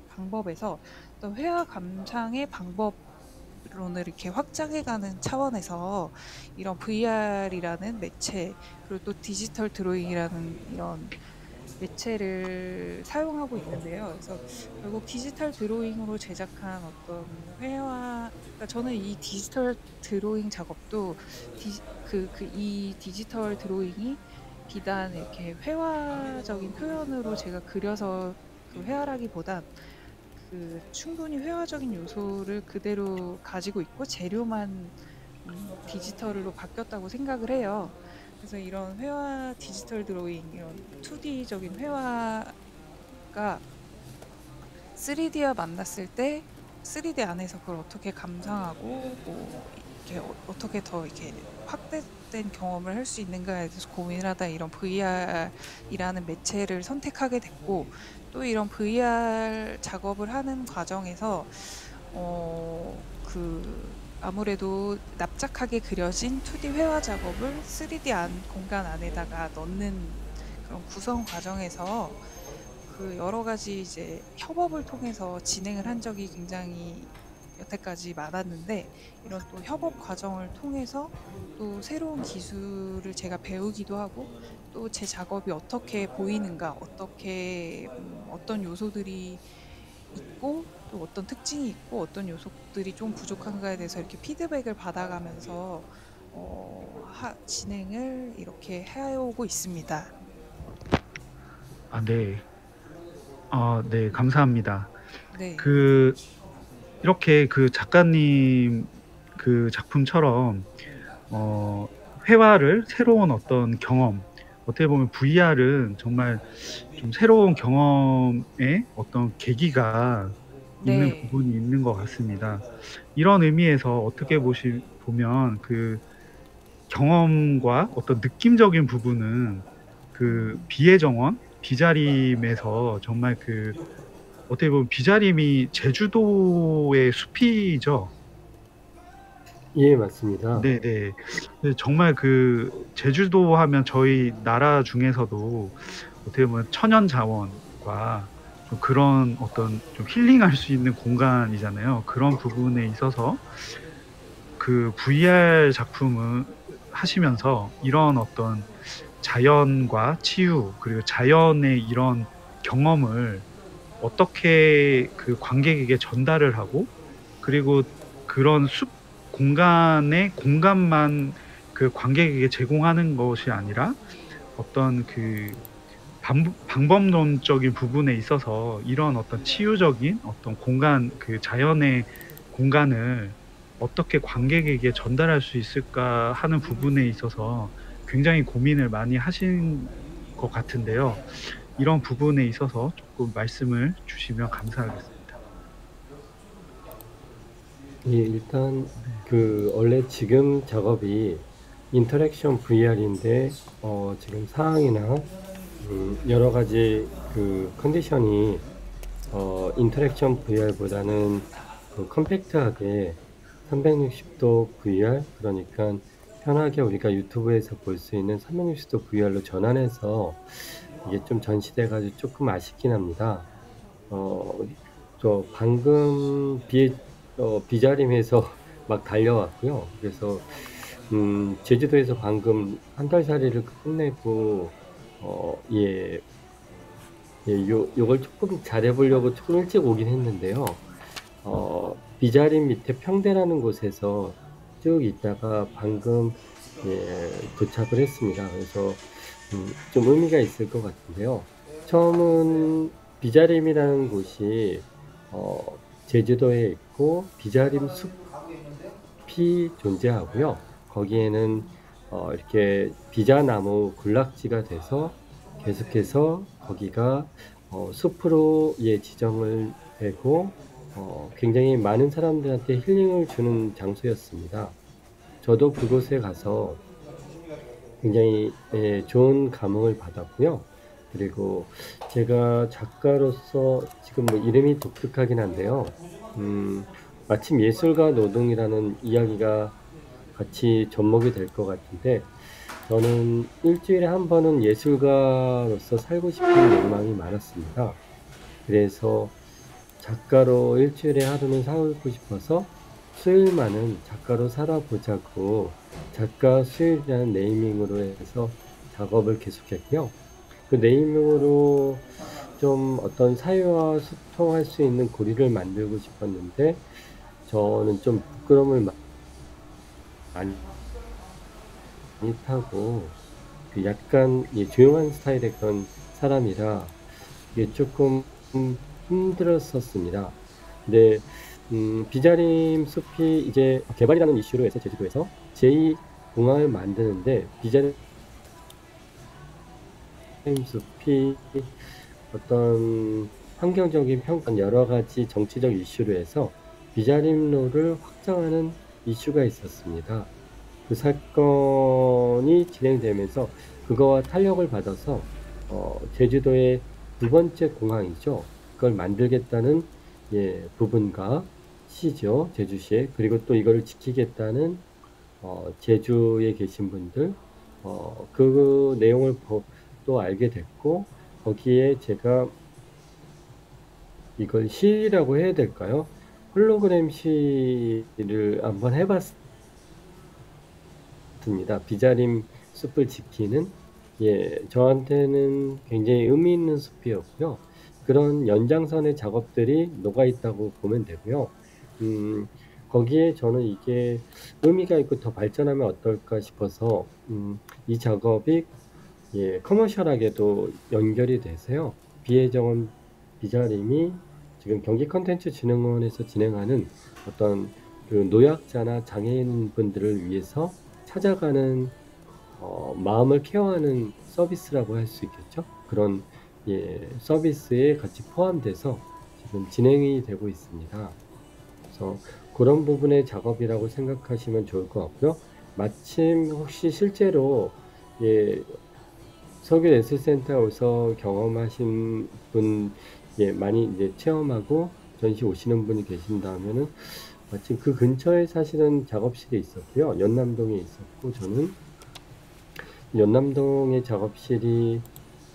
방법에서 또 회화 감상의 방법론을 이렇게 확장해가는 차원에서 이런 VR이라는 매체 그리고 또 디지털 드로잉이라는 이런 매체를 사용하고 있는데요. 그래서 결국 디지털 드로잉으로 제작한 어떤 그러니까 저는 이 디지털 드로잉 작업도 이 디지털 드로잉이 비단 이렇게 회화적인 표현으로 제가 그려서 그 회화라기보단 충분히 회화적인 요소를 그대로 가지고 있고 재료만 디지털로 바뀌었다고 생각을 해요. 그래서 이런 회화 디지털 드로잉 이런 2D적인 회화가 3D와 만났을 때 3D 안에서 그걸 어떻게 감상하고 이렇게 어떻게 더 이렇게 확대된 경험을 할 수 있는가에 대해서 고민을 하다 이런 VR이라는 매체를 선택하게 됐고 또 이런 VR 작업을 하는 과정에서 아무래도 납작하게 그려진 2D 회화 작업을 3D 공간 안에다가 넣는 그런 구성 과정에서 여러 가지 이제 협업을 통해서 진행을 한 적이 굉장히 여태까지 많았는데 이런 또 협업 과정을 통해서 또 새로운 기술을 제가 배우기도 하고 또 제 작업이 어떻게 보이는가, 어떤 요소들이 있고 또 어떤 특징이 있고 어떤 요소들이 좀 부족한가에 대해서 이렇게 피드백을 받아가면서 진행을 이렇게 해오고 있습니다. 네. 네, 감사합니다. 네. 이렇게 작가님 작품처럼 회화를 새로운 어떤 경험, 어떻게 보면 VR은 정말 좀 새로운 경험의 어떤 계기가 있는 네. 부분이 있는 것 같습니다. 이런 의미에서 어떻게 보면 경험과 어떤 느낌적인 부분은 비의 정원, 비자림에서 정말 어떻게 보면 비자림이 제주도의 숲이죠. 예, 맞습니다. 네네. 네, 정말 그 제주도 하면 저희 나라 중에서도 어떻게 보면 천연 자원과 좀 그런 어떤 좀 힐링할 수 있는 공간이잖아요. 그런 부분에 있어서 그 VR 작품을 하시면서 이런 어떤 자연과 치유 그리고 자연의 이런 경험을 어떻게 그 관객에게 전달을 하고 그리고 그런 숲 공간의 공간만 그 관객에게 제공하는 것이 아니라 어떤 그 방법론적인 부분에 있어서 이런 어떤 치유적인 어떤 공간 그 자연의 공간을 어떻게 관객에게 전달할 수 있을까 하는 부분에 있어서 굉장히 고민을 많이 하신 것 같은데요. 이런 부분에 있어서 조금 말씀을 주시면 감사하겠습니다. 예, 일단 원래 지금 작업이 인터랙션 VR인데 지금 상황이나 여러 가지 그 컨디션이 인터랙션 VR보다는 컴팩트하게 360도 VR, 그러니까 편하게 우리가 유튜브에서 볼 수 있는 360도 VR로 전환해서 이게 좀 전시돼가지고 조금 아쉽긴 합니다. 저 방금 비자림에서 막 달려왔고요. 그래서 제주도에서 방금 한 달 살이를 끝내고 예, 요걸 조금 잘해보려고 조금 일찍 오긴 했는데요. 비자림 밑에 평대라는 곳에서 쭉 있다가 방금 도착을 했습니다. 그래서 좀 의미가 있을 것 같은데요. 처음은 비자림이라는 곳이 제주도에 있고 비자림 숲이 존재하고요. 거기에는 이렇게 비자나무 군락지가 돼서 계속해서 거기가 숲으로 지정을 되고 굉장히 많은 사람들한테 힐링을 주는 장소였습니다. 저도 그곳에 가서 굉장히 좋은 감흥을 받았고요. 그리고 제가 작가로서 지금 뭐 이름이 독특하긴 한데요. 마침 예술가 노동이라는 이야기가 같이 접목이 될 것 같은데, 저는 일주일에 한 번은 예술가로서 살고 싶은 욕망이 많았습니다. 그래서 작가로 일주일에 하루는 살고 싶어서 수요일만은 작가로 살아보자고 작가 수요일이라는 네이밍으로 해서 작업을 계속했고요. 그 네이밍으로 좀 어떤 사회와 소통할 수 있는 고리를 만들고 싶었는데, 저는 좀 부끄러움을 많이 타고 그 약간 조용한 스타일의 그런 사람이라 이게 조금 힘들었었습니다. 근데 비자림 숲이 이제 개발이라는 이슈로 해서 제주도에서 제2공항을 만드는데, 비자림 숲이 어떤 환경적인 평가, 여러 가지 정치적 이슈로 해서 비자림로를 확장하는 이슈가 있었습니다. 그 사건이 진행되면서 그거와 탄력을 받아서 제주도의 두 번째 공항이죠. 그걸 만들겠다는 부분과 시죠, 제주시에. 그리고 또 이거를 지키겠다는 제주에 계신 분들, 그 내용을 또 알게 됐고, 거기에 제가 이걸 시라고 해야 될까요? 홀로그램 시를 한번 해봤습니다. 비자림 숲을 지키는, 저한테는 굉장히 의미 있는 숲이었고요. 그런 연장선의 작업들이 녹아있다고 보면 되고요. 거기에 저는 이게 의미가 있고 더 발전하면 어떨까 싶어서 이 작업이 커머셜하게도 연결이 돼서요. 비혜정원 비자림이 지금 경기컨텐츠진흥원에서 진행하는 어떤 그 노약자나 장애인 분들을 위해서 찾아가는 마음을 케어하는 서비스라고 할 수 있겠죠. 그런 서비스에 같이 포함돼서 지금 진행이 되고 있습니다. 그래서 그런 부분의 작업이라고 생각하시면 좋을 것 같고요. 마침 혹시 실제로 서귀예술센터에서 경험하신 분 많이 이제 체험하고 전시 오시는 분이 계신다면은 마침 그 근처에 사실은 작업실이 있었고요. 연남동에 있었고 저는 연남동의 작업실이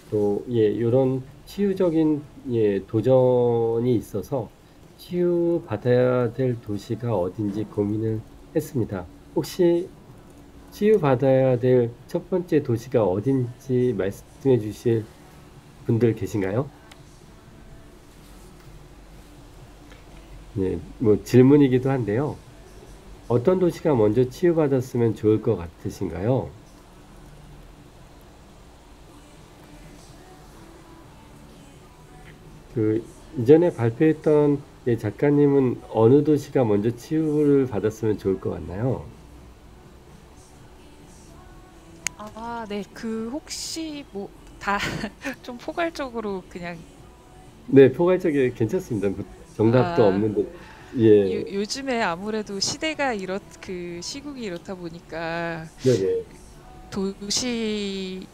또 요런 치유적인 도전이 있어서 치유받아야 될 도시가 어딘지 고민을 했습니다. 혹시 치유받아야 될 첫 번째 도시가 어딘지 말씀해 주실 분들 계신가요? 뭐 질문이기도 한데요. 어떤 도시가 먼저 치유받았으면 좋을 것 같으신가요? 그 이전에 발표했던 작가님은 어느 도시가 먼저 치유를 받았으면 좋을 것 같나요? 아, 네. 그 혹시 뭐 다 좀 포괄적으로 그냥 네, 포괄적이 괜찮습니다. 뭐 정답도 아, 없는데 예, 요즘에 아무래도 시대가 그 시국이 이렇다 보니까 네네.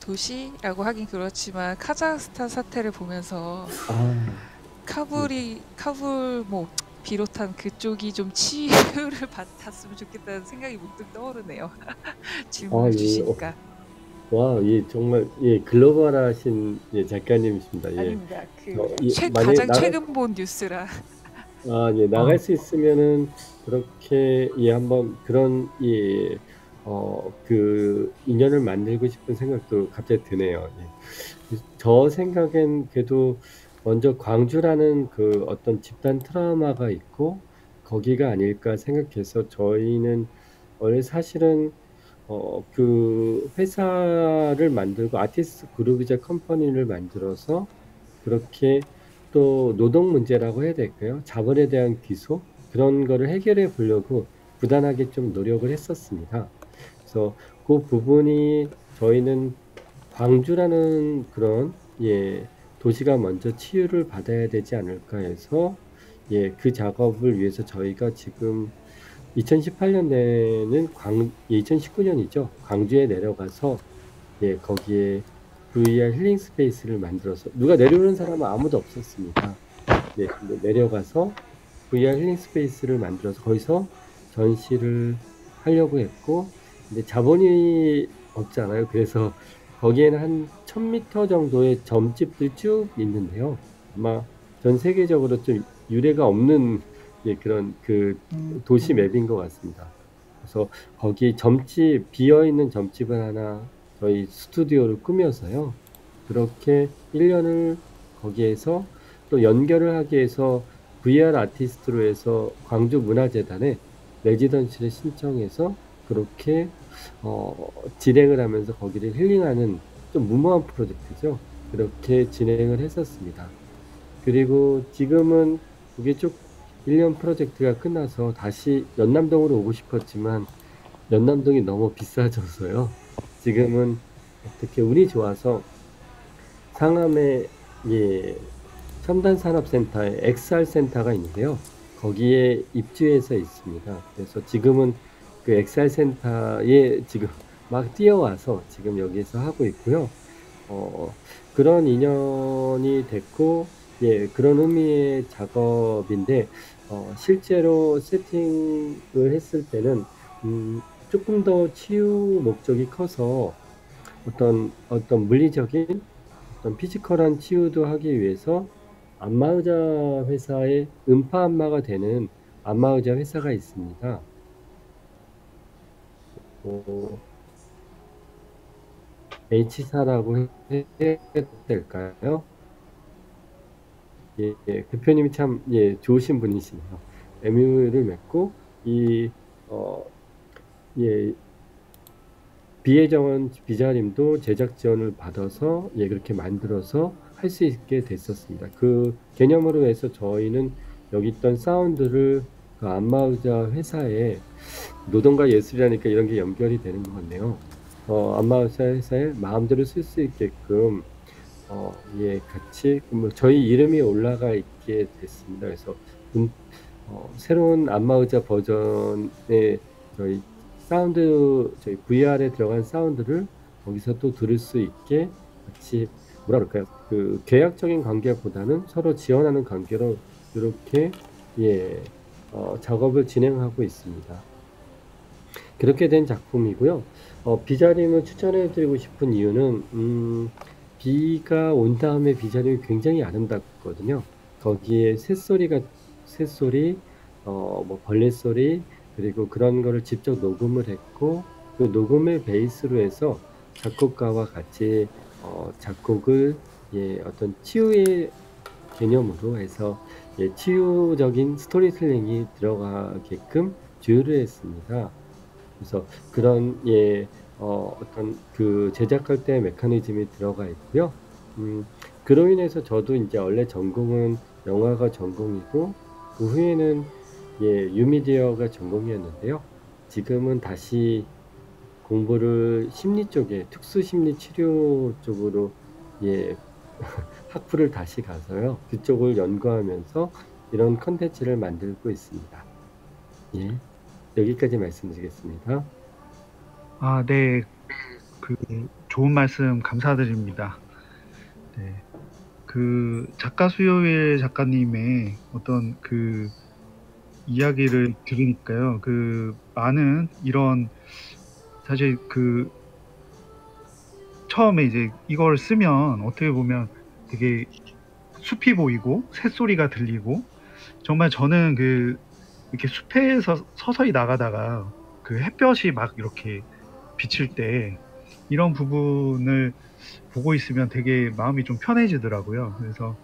도시라고 하긴 그렇지만 카자흐스탄 사태를 보면서 아, 카불 뭐 비롯한 그쪽이 좀 치유를 받았으면 좋겠다는 생각이 문득 떠오르네요. 질문을 예, 주시니까. 와, 정말 글로벌하신 작가님이십니다. 예, 아닙니다. 만약에 가장 최근 본 뉴스라. 나갈 수 있으면은 그렇게 한번 그런 그 인연을 만들고 싶은 생각도 갑자기 드네요. 저 생각엔 그래도 먼저 광주라는 그 어떤 집단 트라우마가 있고 거기가 아닐까 생각해서 저희는 원래 사실은 그 회사를 만들고 아티스트 그룹이자 컴퍼니를 만들어서 그렇게 또 노동 문제라고 해야 될까요? 자본에 대한 기소 그런 거를 해결해 보려고 부단하게 좀 노력을 했었습니다. 그래서 그 부분이 저희는 광주라는 그런 도시가 먼저 치유를 받아야 되지 않을까 해서 그 작업을 위해서 저희가 지금 2018년에는 2019년이죠. 광주에 내려가서 거기에 VR 힐링 스페이스를 만들어서 누가 내려오는 사람은 아무도 없었습니다. 근데 내려가서 VR 힐링 스페이스를 만들어서 거기서 전시를 하려고 했고 근데 자본이 없잖아요. 그래서 거기에는 한 1000m 정도의 점집들이 쭉 있는데요. 아마 전 세계적으로 좀 유례가 없는 그런 그 도시 맵인 것 같습니다. 그래서 거기 비어있는 점집을 하나 저희 스튜디오를 꾸며서요. 그렇게 1년을 거기에서 또 연결을 하기 위해서 VR 아티스트로 해서 광주문화재단에 레지던시를 신청해서 그렇게 진행을 하면서 거기를 힐링하는 좀 무모한 프로젝트죠. 그렇게 진행을 했었습니다. 그리고 지금은 그게 쭉 1년 프로젝트가 끝나서 다시 연남동으로 오고 싶었지만 연남동이 너무 비싸져서요. 지금은 어떻게 운이 좋아서 상암에 첨단산업센터에 XR 센터가 있는데요. 거기에 입주해서 있습니다. 그래서 지금은 그 XR 센터에 지금 막 뛰어와서 지금 여기서 하고 있고요. 그런 인연이 됐고 그런 의미의 작업인데 실제로 세팅을 했을 때는 조금 더 치유 목적이 커서 어떤 물리적인 어떤 피지컬한 치유도 하기 위해서 안마의자 회사의 음파 안마가 되는 안마의자 회사가 있습니다. H사라고 해야 될까요? 대표님이 참 좋으신 분이시네요. MOU를 맺고 비혜정원 비자림도 제작 지원을 받아서 그렇게 만들어서 할 수 있게 됐었습니다. 그 개념으로 해서 저희는 여기 있던 사운드를 그 안마의자 회사에 노동과 예술이라니까 이런 게 연결이 되는 것 같네요. 안마의자 회사에 마음대로 쓸 수 있게끔 같이 저희 이름이 올라가 있게 됐습니다. 그래서 새로운 안마의자 버전의 저희 VR에 들어간 사운드를 거기서 또 들을 수 있게 같이 그 계약적인 관계보다는 서로 지원하는 관계로 이렇게 작업을 진행하고 있습니다. 그렇게 된 작품이고요. 비자림을 추천해 드리고 싶은 이유는 비가 온 다음에 비자림이 굉장히 아름답거든요. 거기에 새소리, 뭐 벌레 소리, 그리고 그런 거를 직접 녹음을 했고, 그 녹음을 베이스로 해서 작곡가와 같이 작곡을 어떤 치유의 개념으로 해서 치유적인 스토리텔링이 들어가게끔 조율을 했습니다. 그래서 그런 어떤 그 제작할 때 메커니즘이 들어가 있고요. 그로 인해서 저도 이제 원래 전공은 영화가 전공이고 그 후에는 뉴미디어가 전공이었는데요. 지금은 다시 공부를 심리 쪽에 특수 심리 치료 쪽으로 학부를 다시 가서요. 그쪽을 연구하면서 이런 컨텐츠를 만들고 있습니다. 여기까지 말씀드리겠습니다. 아, 네. 그 좋은 말씀 감사드립니다. 네. 그 작가 수요일 작가님의 어떤 그 이야기를 들으니까요. 그 많은 이런 사실 그 처음에 이제 이걸 쓰면 어떻게 보면 되게 숲이 보이고 새소리가 들리고 정말 저는 그 이렇게 숲에서 서서히 나가다가 그 햇볕이 막 이렇게 비칠 때 이런 부분을 보고 있으면 되게 마음이 좀 편해지더라고요. 그래서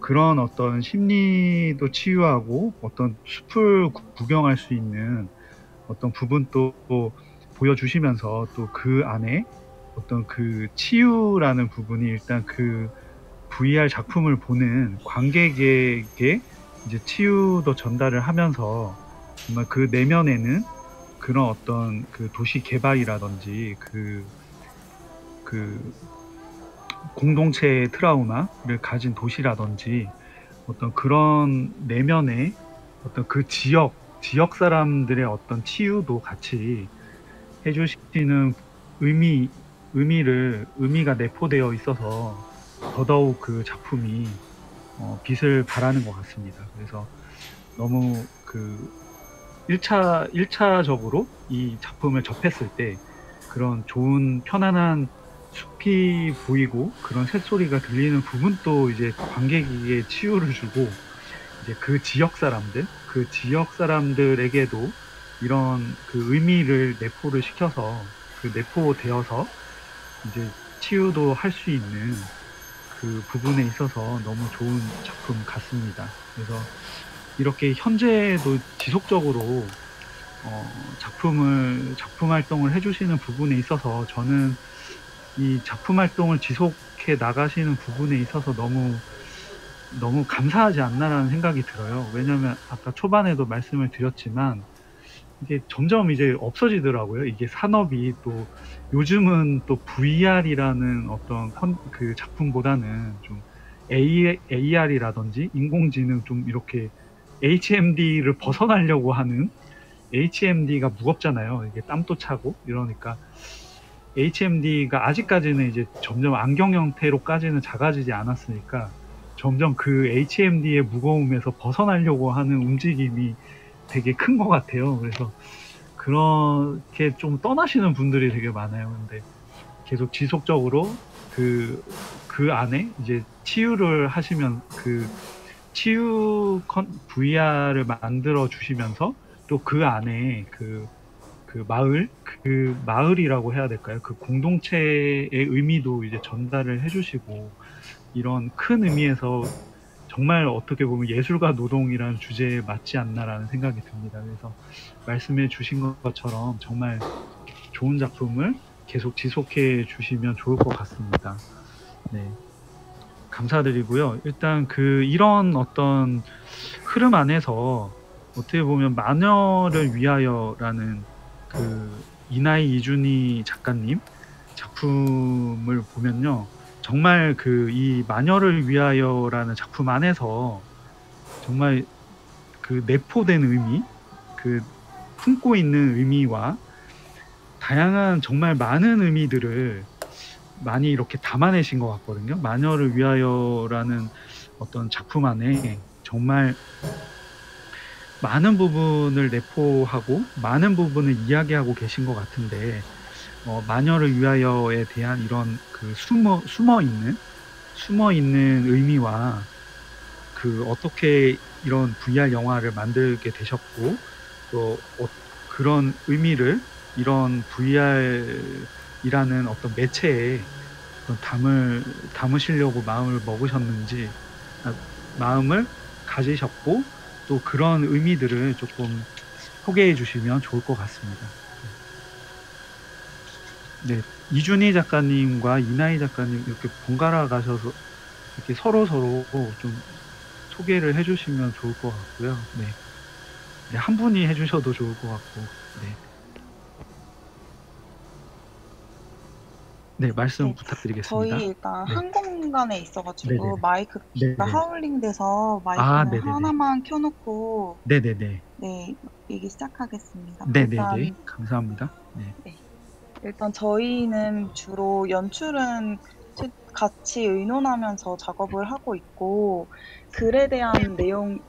그런 어떤 심리도 치유하고 어떤 숲을 구경할 수 있는 어떤 부분도 보여주시면서 또 그 안에 어떤 그 치유라는 부분이 일단 그 VR 작품을 보는 관객에게 이제 치유도 전달을 하면서 정말 그 내면에는 그런 어떤 그 도시 개발이라든지 그 공동체의 트라우마를 가진 도시라든지 어떤 그런 내면의 어떤 그 지역 사람들의 어떤 치유도 같이 해주시는 의미가 내포되어 있어서 더더욱 그 작품이 빛을 발하는 것 같습니다. 그래서 너무 그 1차적으로 이 작품을 접했을 때 그런 좋은 편안한 숲이 보이고 그런 새소리가 들리는 부분도 이제 관객에게 치유를 주고 이제 그 지역 사람들에게도 이런 그 의미를 내포를 시켜서 그 내포되어서 이제 치유도 할 수 있는 그 부분에 있어서 너무 좋은 작품 같습니다. 그래서 이렇게 현재도 지속적으로 작품 활동을 해주시는 부분에 있어서 저는 이 작품 활동을 지속해 나가시는 부분에 있어서 너무 감사하지 않나라는 생각이 들어요. 왜냐면 아까 초반에도 말씀을 드렸지만 이게 점점 이제 없어지더라고요. 이게 산업이 또 요즘은 또 VR이라는 어떤 그 작품보다는 좀 AR이라든지 인공지능 좀 이렇게 HMD를 벗어나려고 하는 HMD가 무겁잖아요. 이게 땀도 차고 이러니까 HMD가 아직까지는 이제 점점 안경 형태로까지는 작아지지 않았으니까 점점 그 HMD의 무거움에서 벗어나려고 하는 움직임이 되게 큰 것 같아요. 그래서 그렇게 좀 떠나시는 분들이 되게 많아요. 근데 계속 지속적으로 그 안에 이제 치유를 하시면 그 치유 VR을 만들어 주시면서 또 그 안에 그 마을이라고 해야 될까요? 그 공동체의 의미도 이제 전달을 해주시고 이런 큰 의미에서 정말 어떻게 보면 예술과 노동이라는 주제에 맞지 않나라는 생각이 듭니다. 그래서 말씀해 주신 것처럼 정말 좋은 작품을 계속 지속해 주시면 좋을 것 같습니다. 네. 감사드리고요. 일단 이런 어떤 흐름 안에서 어떻게 보면 마녀를 위하여라는 이나이 이준희 작가님 작품을 보면요. 정말 이 마녀를 위하여라는 작품 안에서 정말 내포된 의미, 품고 있는 의미와 다양한 정말 많은 의미들을 많이 이렇게 담아내신 것 같거든요. 마녀를 위하여라는 어떤 작품 안에 정말 많은 부분을 내포하고 많은 부분을 이야기하고 계신 것 같은데 마녀를 위하여에 대한 이런 그 숨어 있는 의미와 그 어떻게 이런 VR 영화를 만들게 되셨고 또 그런 의미를 이런 VR이라는 어떤 매체에 담으시려고 마음을 먹으셨는지 마음을 가지셨고 또 그런 의미들을 조금 소개해 주시면 좋을 것 같습니다. 네, 이준희 작가님과 이나희 작가님 이렇게 번갈아 가셔서 이렇게 서로 좀 소개를 해주시면 좋을 것 같고요. 네, 네, 한 분이 해주셔도 좋을 것 같고, 네, 네 말씀 네, 부탁드리겠습니다. 저희 일단 네, 한 공간에 있어가지고 네네네, 마이크가 네네, 하울링돼서 아, 마이크는 네네네, 하나만 켜놓고 네네네, 네, 얘기 시작하겠습니다. 네네네, 감사합니다. 네, 네, 일단 저희는 주로 연출은 같이 의논하면서 작업을 하고 있고 글에 대한 내용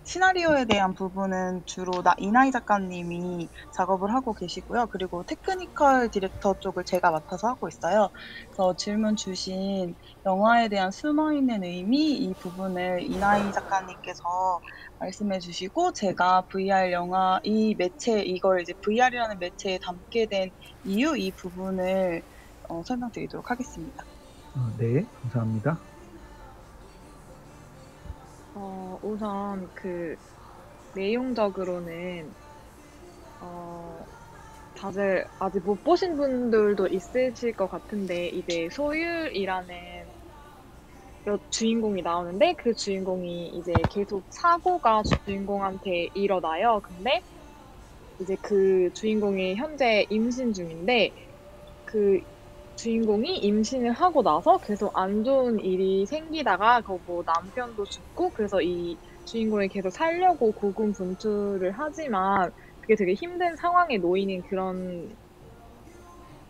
시나리오에 대한 부분은 주로 이나이 작가님이 작업을 하고 계시고요. 그리고 테크니컬 디렉터 쪽을 제가 맡아서 하고 있어요. 그래서 질문 주신 영화에 대한 숨어있는 의미 이 부분을 이나이 작가님께서 말씀해 주시고 제가 VR 영화 이 매체 이걸 이제 VR이라는 매체에 담게 된 이유 이 부분을 설명드리도록 하겠습니다. 네, 감사합니다. 우선 내용적으로는 다들 아직 못 보신 분들도 있으실 것 같은데 이제 소율이라는 주인공이 나오는데 그 주인공이 이제 계속 사고가 주인공한테 일어나요. 근데 이제 그 주인공이 현재 임신 중인데 그 주인공이 임신을 하고 나서 계속 안 좋은 일이 생기다가 뭐 남편도 죽고 그래서 이 주인공이 계속 살려고 고군분투를 하지만 그게 되게 힘든 상황에 놓이는 그런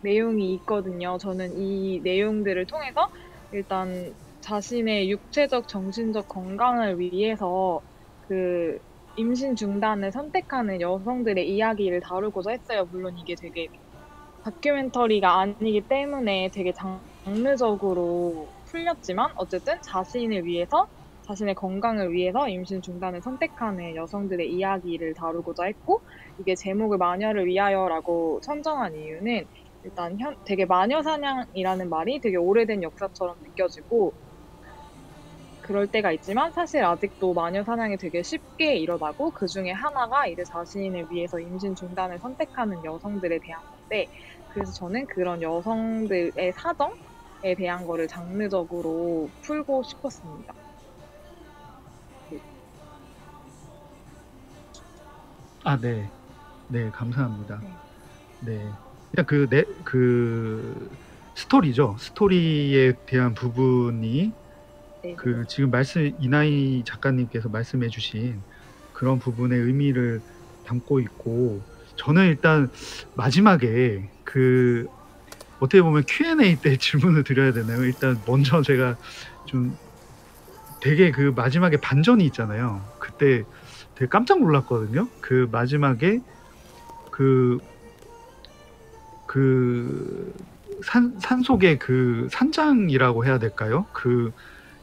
내용이 있거든요. 저는 이 내용들을 통해서 일단 자신의 육체적, 정신적 건강을 위해서 그 임신 중단을 선택하는 여성들의 이야기를 다루고자 했어요. 물론 이게 되게 다큐멘터리가 아니기 때문에 되게 장르적으로 풀렸지만 어쨌든 자신을 위해서 자신의 건강을 위해서 임신 중단을 선택하는 여성들의 이야기를 다루고자 했고 이게 제목을 마녀를 위하여라고 선정한 이유는 일단 되게 마녀 사냥이라는 말이 되게 오래된 역사처럼 느껴지고 그럴 때가 있지만 사실 아직도 마녀 사냥이 되게 쉽게 일어나고 그 중에 하나가 이제 자신을 위해서 임신 중단을 선택하는 여성들에 대한 건데 그래서 저는 그런 여성들의 사정에 대한 거를 장르적으로 풀고 싶었습니다. 네, 네, 감사합니다. 네. 네, 일단 그 스토리죠. 스토리에 대한 부분이 네. 지금 이나이 작가님께서 말씀해주신 그런 부분의 의미를 담고 있고, 저는 일단 마지막에 어떻게 보면 Q&A 때 질문을 드려야 되나요? 일단 먼저 제가 좀 되게 마지막에 반전이 있잖아요. 그때 되게 깜짝 놀랐거든요. 마지막에 산속의 산장이라고 해야 될까요?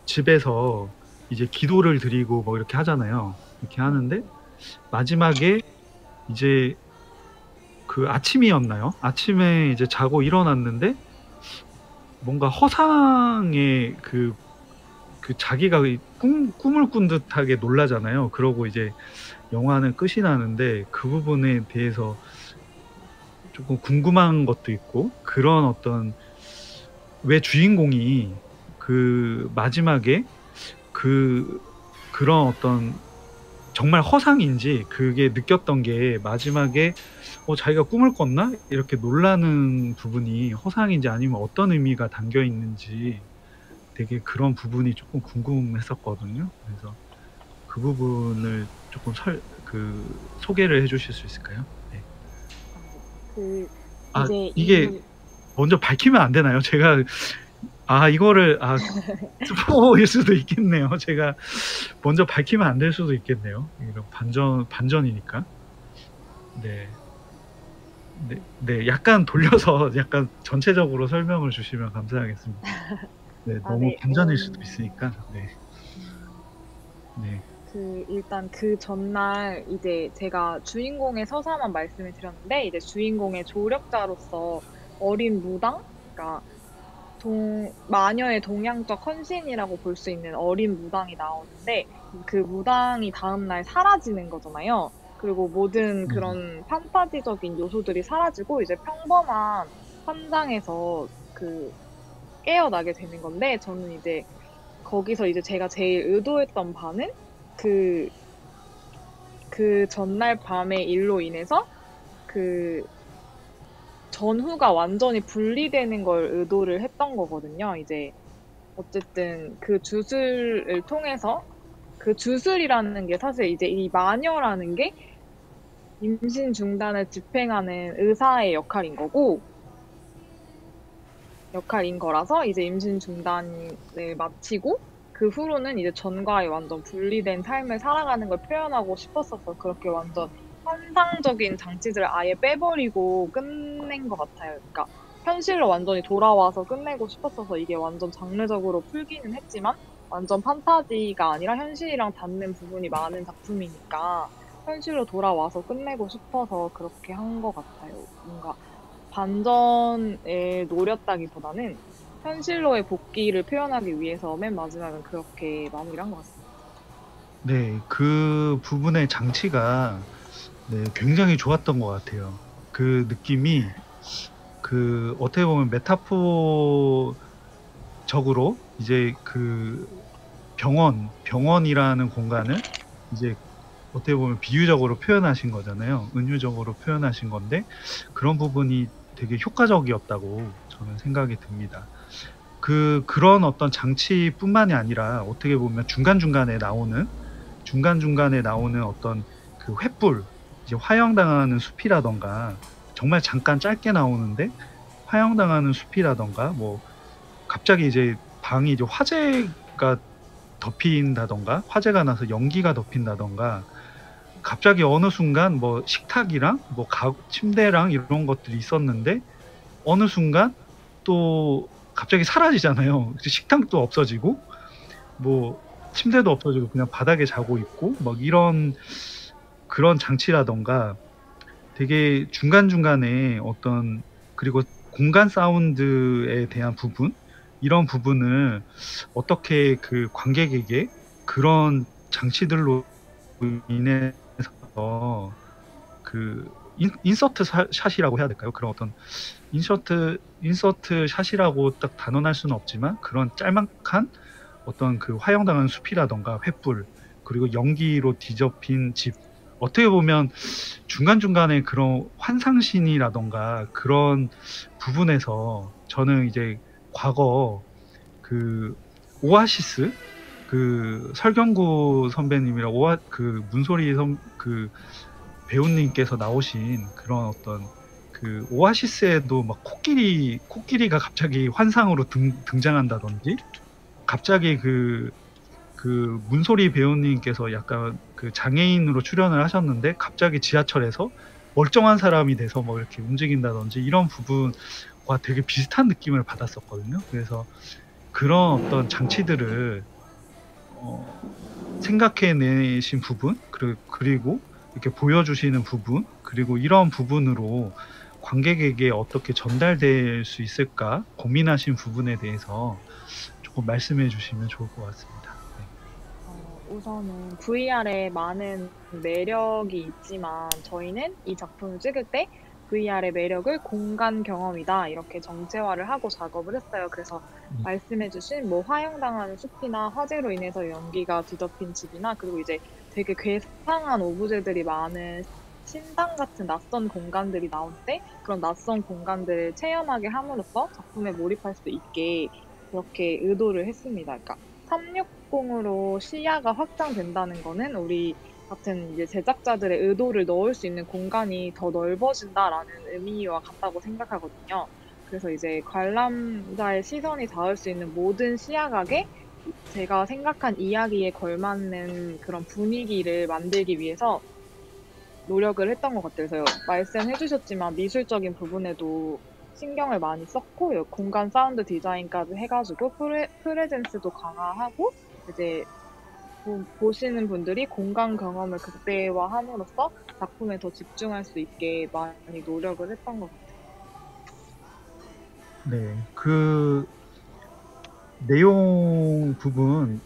집에서 이제 기도를 드리고 뭐 이렇게 하잖아요. 이렇게 하는데 마지막에 이제 아침이었나요? 아침에 이제 자고 일어났는데 뭔가 허상에 자기가 꿈을 꾼 듯하게 놀라잖아요. 그러고 이제 영화는 끝이 나는데 그 부분에 대해서 조금 궁금한 것도 있고 그런 어떤 왜 주인공이 마지막에 그런 어떤 정말 허상인지 그게 느꼈던 게 마지막에 자기가 꿈을 꿨나? 이렇게 놀라는 부분이 허상인지 아니면 어떤 의미가 담겨 있는지 되게 그런 부분이 조금 궁금했었거든요. 그래서 그 부분을 조금 소개를 해주실 수 있을까요? 네. 이제 이게 먼저 밝히면 안 되나요? 제가 이거를 스포일 수도 있겠네요. 제가 먼저 밝히면 안 될 수도 있겠네요. 이런 반전이니까. 네. 네, 약간 돌려서 약간 전체적으로 설명을 주시면 감사하겠습니다. 네, 너무 네. 반전일 수도 있으니까. 네. 네. 일단 그 전날 이제 제가 주인공의 서사만 말씀을 드렸는데, 이제 주인공의 조력자로서 어린 무당, 그러니까 마녀의 동양적 헌신이라고 볼 수 있는 어린 무당이 나오는데, 그 무당이 다음날 사라지는 거잖아요. 그리고 모든 그런 판타지적인 요소들이 사라지고 이제 평범한 현장에서 깨어나게 되는 건데, 저는 이제 거기서 이제 제가 제일 의도했던 바는 그 전날 밤의 일로 인해서 전후가 완전히 분리되는 걸 의도를 했던 거거든요. 이제 어쨌든 그 주술을 통해서, 그 주술이라는 게 사실 이제 이 마녀라는 게 임신 중단을 집행하는 의사의 역할인 거라서 이제 임신 중단을 마치고 그 후로는 이제 전과의 완전 분리된 삶을 살아가는 걸 표현하고 싶었어서 그렇게 완전 환상적인 장치들을 아예 빼버리고 끝낸 것 같아요. 그러니까 현실로 완전히 돌아와서 끝내고 싶었어서 이게 완전 장르적으로 풀기는 했지만 완전 판타지가 아니라 현실이랑 닿는 부분이 많은 작품이니까 현실로 돌아와서 끝내고 싶어서 그렇게 한 것 같아요. 뭔가 반전을 노렸다기보다는 현실로의 복귀를 표현하기 위해서 맨 마지막은 그렇게 마무리를 한 것 같습니다. 네, 그 부분의 장치가 굉장히 좋았던 것 같아요. 그 느낌이 어떻게 보면 메타포적으로 이제 그 병원이라는 공간을 이제 어떻게 보면 비유적으로 표현하신 거잖아요. 은유적으로 표현하신 건데 그런 부분이 되게 효과적이었다고 저는 생각이 듭니다. 그런 어떤 장치뿐만이 아니라 어떻게 보면 중간중간에 나오는 어떤 그 횃불, 이제 화형당하는 숲이라던가 정말 잠깐 짧게 나오는데 화형당하는 숲이라던가 뭐 갑자기 이제 방이 이제 화재가 덮인다던가 화재가 나서 연기가 덮인다던가 갑자기 어느 순간 뭐 식탁이랑 뭐 침대랑 이런 것들이 있었는데 어느 순간 또 갑자기 사라지잖아요. 식탁도 없어지고 뭐 침대도 없어지고 그냥 바닥에 자고 있고 막 이런 그런 장치라던가 되게 중간중간에 어떤 그리고 공간 사운드에 대한 부분 이런 부분을 어떻게 그 관객에게 그런 장치들로 인해서 그 인서트 샷이라고 해야 될까요? 그런 어떤 인서트 샷이라고 딱 단언할 수는 없지만 그런 짤막한 어떤 그 화형당한 숲이라던가 횃불 그리고 연기로 뒤덮인 집 어떻게 보면 중간중간에 그런 환상신이라던가 그런 부분에서 저는 이제 과거 그 오아시스 그 설경구 선배님이랑 그 문소리 그 배우님께서 나오신 그런 어떤 그 오아시스에도 막 코끼리가 갑자기 환상으로 등장한다든지 갑자기 그 문소리 배우님께서 약간 그 장애인으로 출연을 하셨는데 갑자기 지하철에서 멀쩡한 사람이 돼서 뭐 이렇게 움직인다든지 이런 부분과 되게 비슷한 느낌을 받았었거든요. 그래서 그런 어떤 장치들을 생각해내신 부분 그리고 이렇게 보여주시는 부분 그리고 이런 부분으로 관객에게 어떻게 전달될 수 있을까 고민하신 부분에 대해서 조금 말씀해 주시면 좋을 것 같습니다. 우선은 VR에 많은 매력이 있지만 저희는 이 작품을 찍을 때 VR의 매력을 공간 경험이다 이렇게 정체화를 하고 작업을 했어요. 그래서 말씀해주신 뭐 화형당하는 숲이나 화재로 인해서 연기가 뒤덮인 집이나 그리고 이제 되게 괴상한 오브제들이 많은 신당 같은 낯선 공간들이 나오는데 그런 낯선 공간들을 체험하게 함으로써 작품에 몰입할 수 있게 그렇게 의도를 했습니다. 그러니까 360으로 시야가 확장된다는 거는 우리 같은 이제 제작자들의 의도를 넣을 수 있는 공간이 더 넓어진다라는 의미와 같다고 생각하거든요. 그래서 이제 관람자의 시선이 닿을 수 있는 모든 시야각에 제가 생각한 이야기에 걸맞는 그런 분위기를 만들기 위해서 노력을 했던 것 같아요. 그래서 말씀해 주셨지만 미술적인 부분에도 신경을 많이 썼고 공간 사운드 디자인까지 해가지고 프레젠스도 강화하고 이제 보시는 분들이 공간 경험을 극대화함으로써 작품에 더 집중할 수 있게 많이 노력을 했던 것 같아요. 네, 그 내용 부분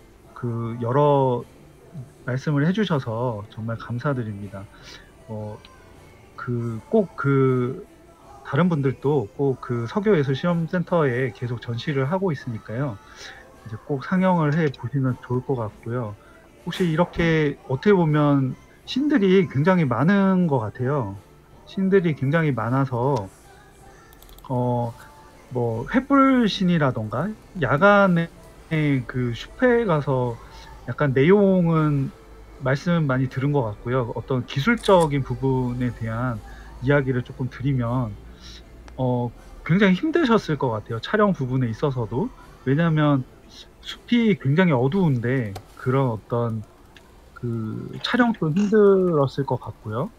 여러 말씀을 해주셔서 정말 감사드립니다. 다른 분들도 꼭 그 서교예술시험센터에 계속 전시를 하고 있으니까요. 이제 꼭 상영을 해 보시면 좋을 것 같고요. 혹시 이렇게 어떻게 보면 신들이 굉장히 많은 것 같아요. 신들이 굉장히 많아서 뭐 횃불신이라던가 야간에 그 숲에 가서 약간 내용은 말씀 많이 들은 것 같고요. 어떤 기술적인 부분에 대한 이야기를 조금 드리면 굉장히 힘드셨을 것 같아요. 촬영 부분에 있어서도. 왜냐하면 숲이 굉장히 어두운데 그런 어떤 그 촬영도 힘들었을 것 같고요.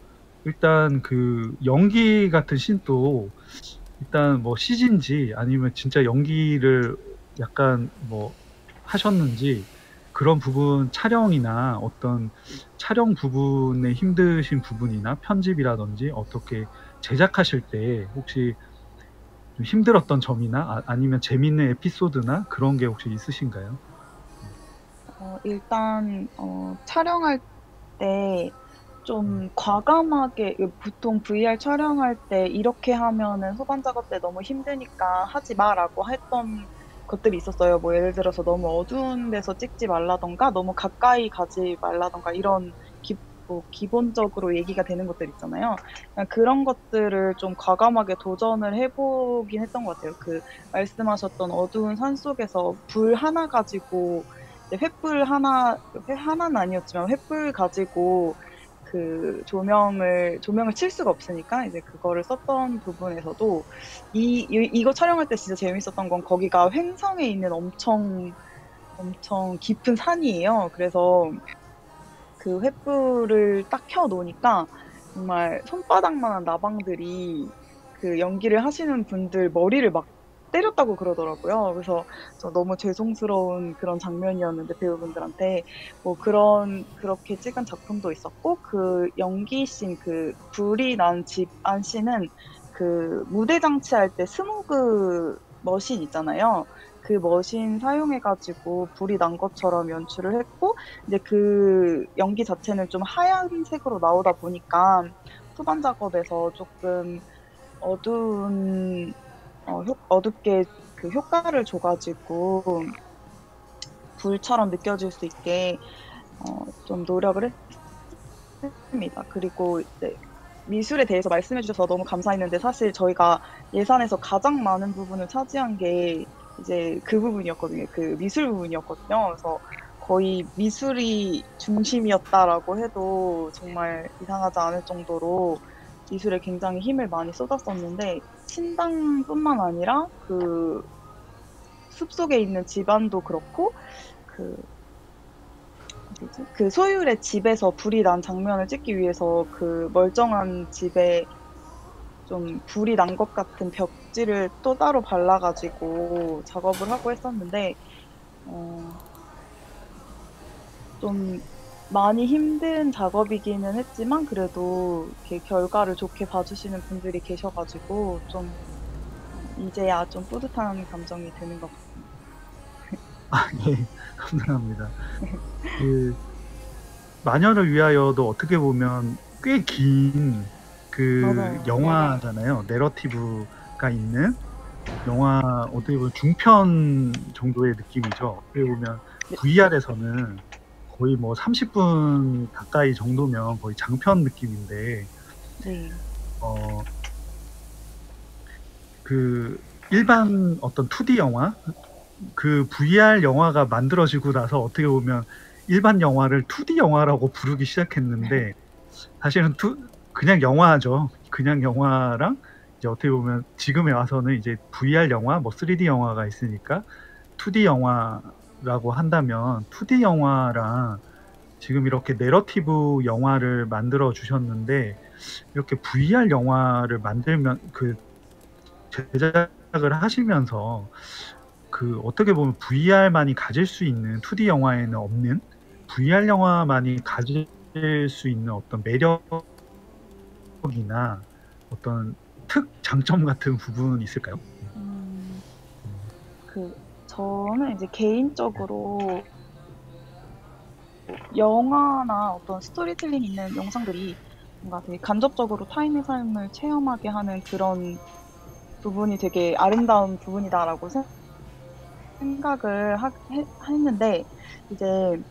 일단 그 연기 같은 씬도 일단 뭐 CG인지 아니면 진짜 연기를 약간 뭐 하셨는지 그런 부분 촬영이나 어떤 촬영 부분에 힘드신 부분이나 편집이라든지 어떻게 제작하실 때 혹시 좀 힘들었던 점이나 아니면 재밌는 에피소드나 그런 게 혹시 있으신가요? 일단 촬영할 때 좀 과감하게 보통 VR 촬영할 때 이렇게 하면은 후반 작업 때 너무 힘드니까 하지 마라고 했던 것들이 있었어요. 뭐 예를 들어서 너무 어두운 데서 찍지 말라던가 너무 가까이 가지 말라던가 이런 기본적으로 얘기가 되는 것들 있잖아요. 그런 것들을 좀 과감하게 도전을 해보긴 했던 것 같아요. 그 말씀하셨던 어두운 산 속에서 불 하나 가지고 횃불 하나는 아니었지만 횃불 가지고 그 조명을 칠 수가 없으니까 이제 그거를 썼던 부분에서도 이거 촬영할 때 진짜 재밌었던 건 거기가 횡성에 있는 엄청 깊은 산이에요. 그래서 그 횃불을 딱 켜 놓으니까 정말 손바닥만한 나방들이 그 연기를 하시는 분들 머리를 막 때렸다고 그러더라고요. 그래서 저 너무 죄송스러운 그런 장면이었는데 배우분들한테 뭐 그렇게 찍은 작품도 있었고 그 연기 씬 그 불이 난 집 안 씬은 그 무대 장치할 때 스모그 머신 있잖아요. 그 머신 사용해가지고 불이 난 것처럼 연출을 했고 이제 그 연기 자체는 좀 하얀색으로 나오다 보니까 후반 작업에서 조금 어둡게 그 효과를 줘가지고 불처럼 느껴질 수 있게 좀 노력을 했습니다. 그리고 이제 미술에 대해서 말씀해 주셔서 너무 감사했는데 사실 저희가 예산에서 가장 많은 부분을 차지한 게 이제 그 부분이었거든요. 그 미술 부분이었거든요. 그래서 거의 미술이 중심이었다라고 해도 정말 이상하지 않을 정도로 미술에 굉장히 힘을 많이 쏟았었는데 신당뿐만 아니라 그 숲속에 있는 집안도 그렇고 그 소율의 집에서 불이 난 장면을 찍기 위해서 그 멀쩡한 집에 좀 불이 난 것 같은 벽지를 또 따로 발라가지고 작업을 하고 했었는데 좀 많이 힘든 작업이기는 했지만 그래도 이렇게 결과를 좋게 봐주시는 분들이 계셔가지고 좀 이제야 좀 뿌듯한 감정이 드는 것 같습니다. 네, 감사합니다. 그 마녀를 위하여도 어떻게 보면 꽤 긴 그 맞아요. 영화잖아요. 내러티브가 있는 영화 어떻게 보면 중편 정도의 느낌이죠. 어떻게 보면 VR에서는 거의 뭐 30분 가까이 정도면 거의 장편 느낌인데 네. 그 일반 어떤 2D 영화 그 VR 영화가 만들어지고 나서 어떻게 보면 일반 영화를 2D 영화라고 부르기 시작했는데 사실은 그냥 영화죠. 그냥 영화랑 이제 어떻게 보면 지금에 와서는 이제 VR 영화, 뭐 3D 영화가 있으니까 2D 영화라고 한다면 2D 영화랑 지금 이렇게 내러티브 영화를 만들어 주셨는데 이렇게 VR 영화를 만들면 그 제작을 하시면서 그 어떻게 보면 VR만이 가질 수 있는 2D 영화에는 없는 VR 영화만이 가질 수 있는 어떤 매력이나 어떤 장점 같은 부분이 있을까요? 저는 이제 개인적으로 영화나 어떤 스토리텔링 있는 영상들이 뭔가 되게 간접적으로 타인의 삶을 체험하게 하는 그런 부분이 되게 아름다운 부분이다라고 생각을 했는데, 이제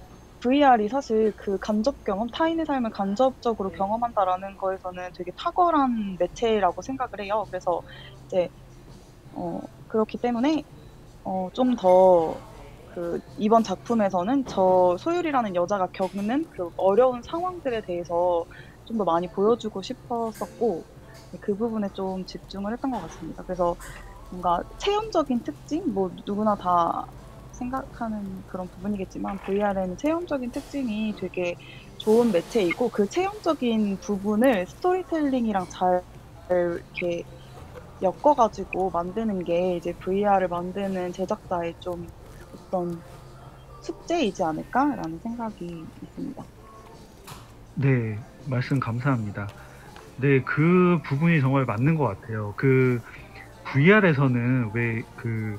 VR이 사실 그 간접 경험, 타인의 삶을 간접적으로 경험한다라는 거에서는 되게 탁월한 매체라고 생각을 해요. 그래서 이제 그렇기 때문에 좀 더 이번 작품에서는 저 소율이라는 여자가 겪는 그 어려운 상황들에 대해서 좀 더 많이 보여주고 싶었었고, 그 부분에 좀 집중을 했던 것 같습니다. 그래서 뭔가 체험적인 특징, 뭐 누구나 다 생각하는 그런 부분이겠지만 VR에는 체험적인 특징이 되게 좋은 매체이고, 그 체험적인 부분을 스토리텔링이랑 잘 이렇게 엮어가지고 만드는 게 이제 VR을 만드는 제작자의 좀 어떤 숙제이지 않을까라는 생각이 있습니다. 네, 말씀 감사합니다. 네, 그 부분이 정말 맞는 것 같아요. 그 VR에서는 왜 그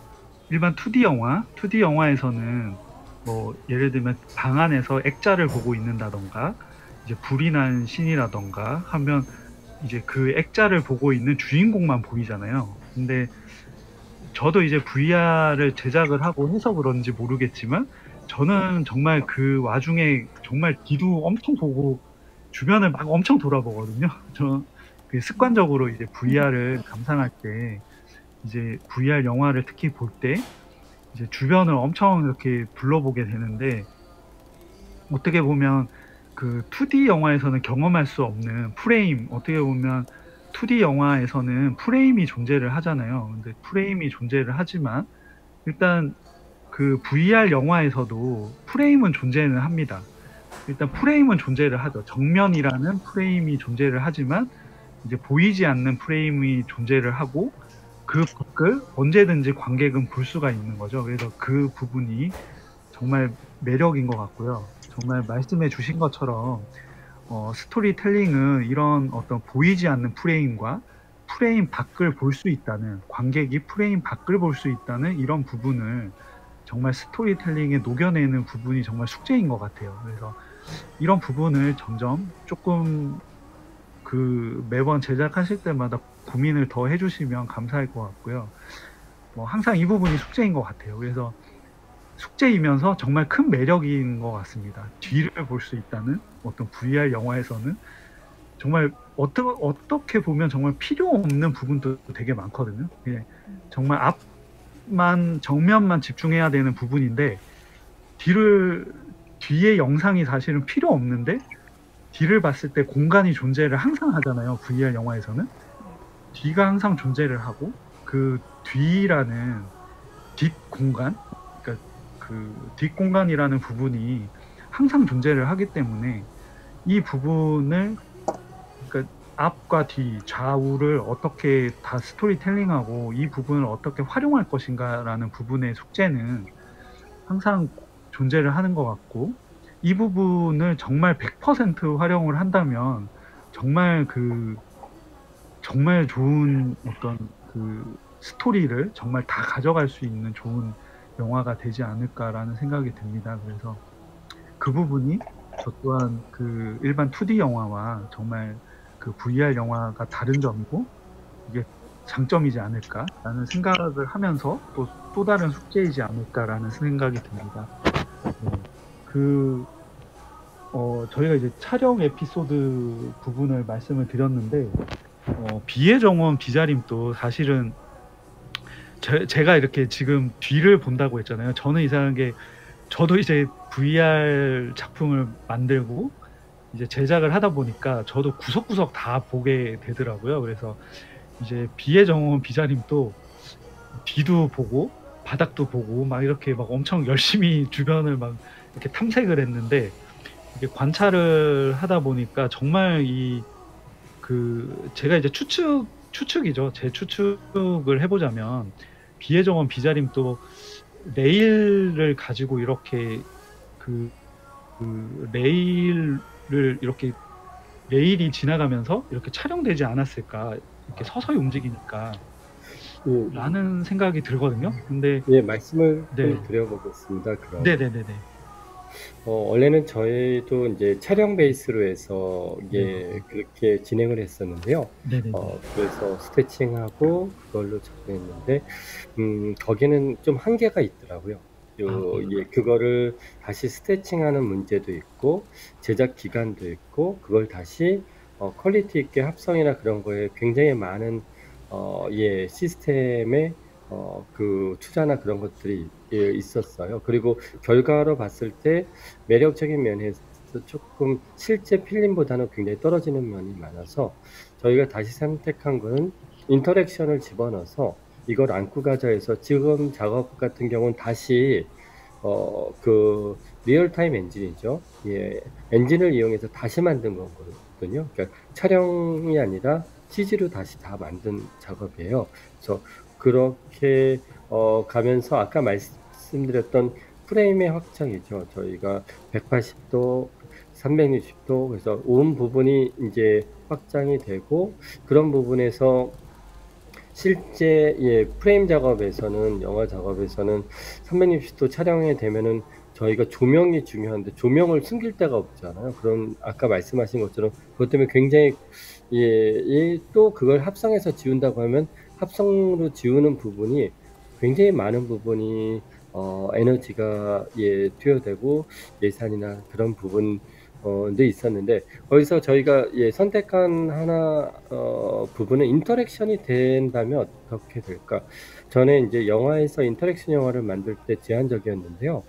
일반 2D 영화에서는 뭐 예를 들면 방 안에서 액자를 보고 있는다던가 이제 불이 난 씬이라던가 하면 이제 그 액자를 보고 있는 주인공만 보이잖아요. 근데 저도 이제 VR을 제작을 하고 해서 그런지 모르겠지만 저는 정말 그 와중에 정말 뒤도 엄청 보고 주변을 막 엄청 돌아보거든요. 저 습관적으로 이제 VR을 감상할 때 이제 VR 영화를 특히 볼 때 이제 주변을 엄청 이렇게 둘러보게 되는데, 어떻게 보면 그 2D 영화에서는 경험할 수 없는 프레임, 어떻게 보면 2D 영화에서는 프레임이 존재를 하잖아요. 근데 프레임이 존재를 하지만 일단 그 VR 영화에서도 프레임은 존재는 합니다. 일단 프레임은 존재를 하죠. 정면이라는 프레임이 존재를 하지만 이제 보이지 않는 프레임이 존재를 하고 그 밖을 언제든지 관객은 볼 수가 있는 거죠. 그래서 그 부분이 정말 매력인 것 같고요. 정말 말씀해 주신 것처럼 스토리텔링은 이런 어떤 보이지 않는 프레임과 프레임 밖을 볼 수 있다는, 관객이 프레임 밖을 볼 수 있다는 이런 부분을 정말 스토리텔링에 녹여내는 부분이 정말 숙제인 것 같아요. 그래서 이런 부분을 점점 조금 그 매번 제작하실 때마다 고민을 더 해주시면 감사할 것 같고요. 뭐 항상 이 부분이 숙제인 것 같아요. 그래서 숙제이면서 정말 큰 매력인 것 같습니다. 뒤를 볼 수 있다는 어떤 VR 영화에서는 정말 어떻게 보면 정말 필요 없는 부분도 되게 많거든요. 예, 정말 정면만 집중해야 되는 부분인데 뒤에 영상이 사실은 필요 없는데 뒤를 봤을 때 공간이 존재를 항상 하잖아요. VR 영화에서는 뒤가 항상 존재를 하고 그 뒤라는 뒷공간, 그러니까 그 뒷공간이라는 부분이 항상 존재를 하기 때문에 이 부분을, 그러니까 앞과 뒤, 좌우를 어떻게 다 스토리텔링하고 이 부분을 어떻게 활용할 것인가라는 부분의 숙제는 항상 존재를 하는 것 같고, 이 부분을 정말 100% 활용을 한다면 정말 정말 좋은 어떤 그 스토리를 정말 다 가져갈 수 있는 좋은 영화가 되지 않을까라는 생각이 듭니다. 그래서 그 부분이 저 또한 그 일반 2D 영화와 정말 그 VR 영화가 다른 점이고 이게 장점이지 않을까라는 생각을 하면서 또 다른 숙제이지 않을까라는 생각이 듭니다. 저희가 이제 촬영 에피소드 부분을 말씀을 드렸는데, 비의 정원 비자림도 사실은 제가 이렇게 지금 뒤를 본다고 했잖아요. 저는 이상한 게 저도 이제 VR 작품을 만들고 이제 제작을 하다 보니까 저도 구석구석 다 보게 되더라고요. 그래서 이제 비의 정원 비자림도 뒤도 보고 바닥도 보고 막 이렇게 막 엄청 열심히 주변을 막 이렇게 탐색을 했는데 이게 관찰을 하다 보니까 정말 제가 이제 추측이죠. 제 추측을 해보자면 비의 정원 비자림도 레일을 가지고 이렇게 레일을 이렇게 레일이 지나가면서 이렇게 촬영되지 않았을까, 이렇게 서서히 움직이니까 예, 라는 생각이 들거든요. 근데 예, 말씀을 네. 좀 드려보겠습니다. 그럼. 네네네네. 원래는 저희도 이제 촬영 베이스로 해서 이게 그렇게 진행을 했었는데요. 네네네. 그래서 스태칭하고 그걸로 접근했는데, 거기는 좀 한계가 있더라고요. 예, 그거를 다시 스태칭하는 문제도 있고, 제작 기간도 있고, 그걸 다시 퀄리티 있게 합성이나 그런 거에 굉장히 많은 예, 시스템에 그 투자나 그런 것들이 예, 있었어요. 그리고 결과로 봤을 때 매력적인 면에서 조금 실제 필름보다는 굉장히 떨어지는 면이 많아서 저희가 다시 선택한 거는 인터랙션을 집어넣어서 이걸 안고 가자 해서 지금 작업 같은 경우는 다시 그 리얼타임 엔진이죠. 예, 엔진을 이용해서 다시 만든 거거든요. 그러니까 촬영이 아니라 CG로 다시 다 만든 작업이에요. 그래서 그렇게 가면서 아까 말씀드렸던 프레임의 확장이죠. 저희가 180도, 360도, 그래서 온 부분이 이제 확장이 되고, 그런 부분에서 실제 예, 프레임 작업에서는, 영화 작업에서는 360도 촬영이 되면은 저희가 조명이 중요한데 조명을 숨길 데가 없잖아요. 그런 아까 말씀하신 것처럼 그것 때문에 굉장히 예, 또 그걸 합성해서 지운다고 하면 합성으로 지우는 부분이 굉장히 많은 부분이 에너지가 예, 투여되고 예산이나 그런 부분도 있었는데 거기서 저희가 예, 선택한 하나 부분은 인터랙션이 된다면 어떻게 될까? 전에 이제 영화에서 인터랙션 영화를 만들 때 제한적이었는데요.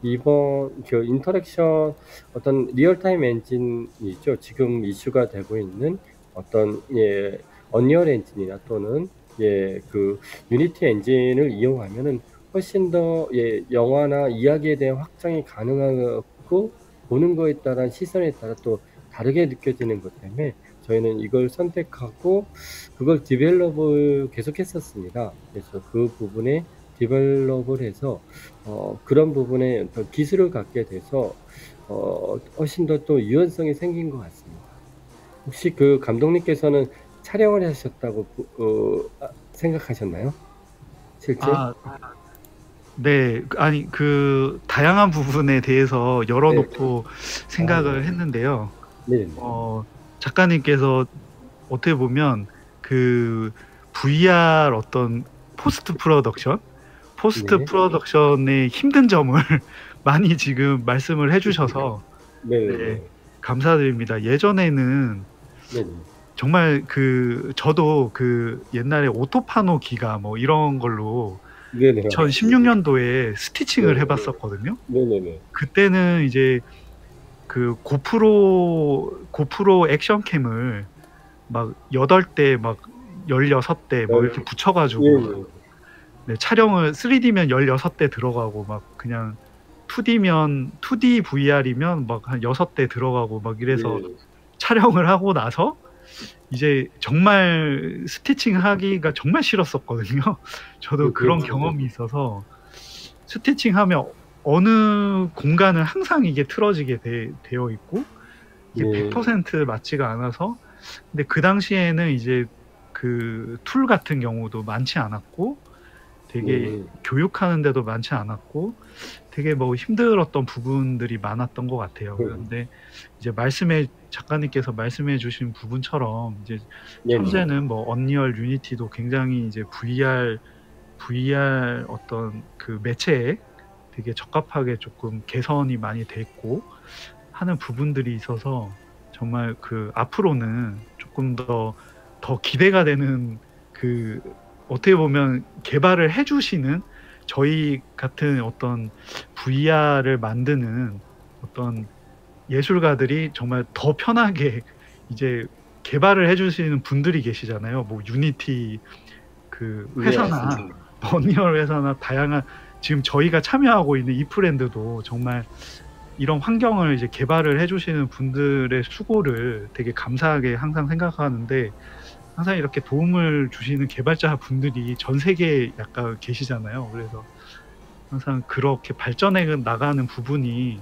이번 그 인터랙션 어떤 리얼타임 엔진이죠. 지금 이슈가 되고 있는 어떤 예, 언리얼 엔진이나 또는 예, 그 유니티 엔진을 이용하면은 훨씬 더 예, 영화나 이야기에 대한 확장이 가능하고 보는 거에 따른 시선에 따라 또 다르게 느껴지는 것 때문에 저희는 이걸 선택하고 그걸 디벨롭을 계속했었습니다. 그래서 그 부분에 디벨롭을 해서 그런 부분에 어떤 기술을 갖게 돼서 훨씬 더 또 유연성이 생긴 것 같습니다. 혹시 그 감독님께서는 촬영을 하셨다고 생각하셨나요? 실제? 네. 아니 다양한 부분에 대해서 열어놓고 생각을 했는데요. 네. 작가님께서 어떻게 보면 그 VR 어떤 포스트 프로덕션의 힘든 점을 많이 지금 말씀을 해주셔서 네, 감사드립니다. 예전에는 정말 저도 옛날에 오토파노 기가 뭐 이런 걸로 2016년도에 스티칭을 해봤었거든요. 그때는 이제 그 고프로 액션캠을 막 8대 막 16대 뭐 이렇게 붙여가지고 네, 촬영을 3D면 16대 들어가고 막 그냥 2D VR이면 막 한 6대 들어가고 막 이래서 촬영을 하고 나서 이제 정말 스티칭 하기가 정말 싫었었거든요. 저도 그런 경험이 있어서 스티칭 하면 어느 공간은 항상 이게 틀어지게 되어 있고 이게 100% 맞지가 않아서 근데 그 당시에는 이제 그 툴 같은 경우도 많지 않았고 되게 교육하는데도 많지 않았고 되게 뭐 힘들었던 부분들이 많았던 것 같아요. 그런데 이제 작가님께서 말씀해 주신 부분처럼 이제 현재는 뭐 언리얼 유니티도 굉장히 이제 VR 어떤 그 매체에 되게 적합하게 조금 개선이 많이 됐고 하는 부분들이 있어서 정말 앞으로는 조금 더 기대가 되는 어떻게 보면 개발을 해주시는 저희 같은 어떤 VR을 만드는 어떤 예술가들이 정말 더 편하게 이제 개발을 해주시는 분들이 계시잖아요. 뭐 유니티 그 회사나 언리얼 회사나 다양한 지금 저희가 참여하고 있는 이프랜드도 정말 이런 환경을 이제 개발을 해주시는 분들의 수고를 되게 감사하게 항상 생각하는데 항상 이렇게 도움을 주시는 개발자 분들이 전 세계에 약간 계시잖아요. 그래서 항상 그렇게 발전해 나가는 부분이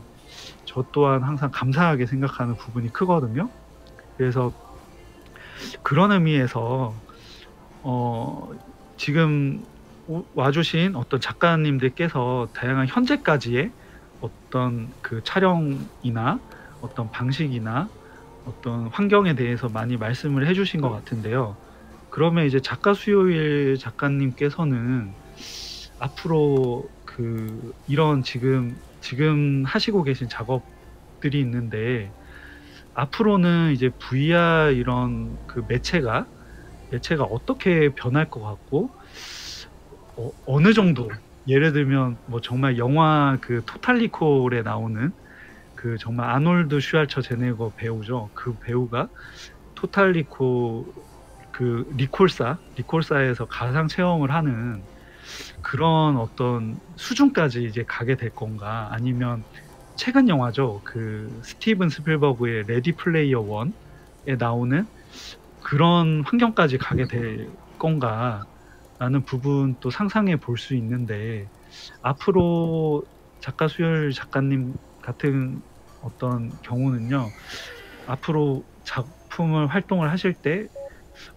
저 또한 항상 감사하게 생각하는 부분이 크거든요. 그래서 그런 의미에서 지금 와주신 어떤 작가님들께서 다양한 현재까지의 어떤 그 촬영이나 어떤 방식이나 어떤 환경에 대해서 많이 말씀을 해주신 것 같은데요. 그러면 이제 작가 수요일 작가님께서는 앞으로 그 이런 지금 하시고 계신 작업들이 있는데 앞으로는 이제 VR 이런 그 매체가 어떻게 변할 것 같고 어느 정도 예를 들면 뭐 정말 영화 그 토탈 리콜에 나오는 그 정말 아놀드 슈왈처제네거 배우죠. 그 배우가 토탈 리콜 그 리콜사에서 가상 체험을 하는 그런 어떤 수준까지 이제 가게 될 건가 아니면 최근 영화죠. 그 스티븐 스필버그의 레디 플레이어 원에 나오는 그런 환경까지 가게 될 건가 라는 부분도 상상해 볼 수 있는데 앞으로 작가 수열 작가님 같은 어떤 경우는요. 앞으로 작품을 활동을 하실 때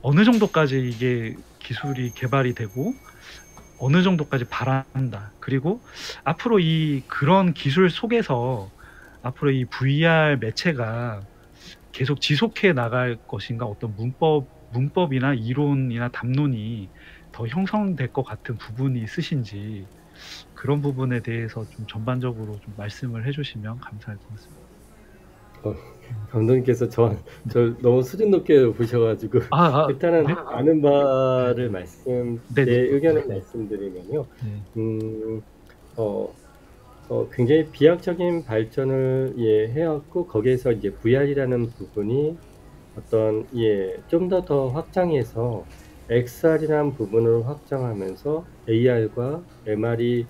어느 정도까지 이게 기술이 개발이 되고 어느 정도까지 바란다. 그리고 앞으로 그런 기술 속에서 앞으로 이 VR 매체가 계속 지속해 나갈 것인가 어떤 문법이나 이론이나 담론이 더 형성될 것 같은 부분이 있으신지 그런 부분에 대해서 좀 전반적으로 좀 말씀을 해주시면 감사할 것 같습니다. 감독님께서 저 너무 수준 높게 보셔가지고 일단은 네? 아는 바를 제 네. 의견을 말씀드리면요. 굉장히 비약적인 발전을 해왔고 거기에서 이제 VR이라는 부분이 어떤 좀 더 확장해서 XR이라는 부분을 확장하면서 AR과 MR이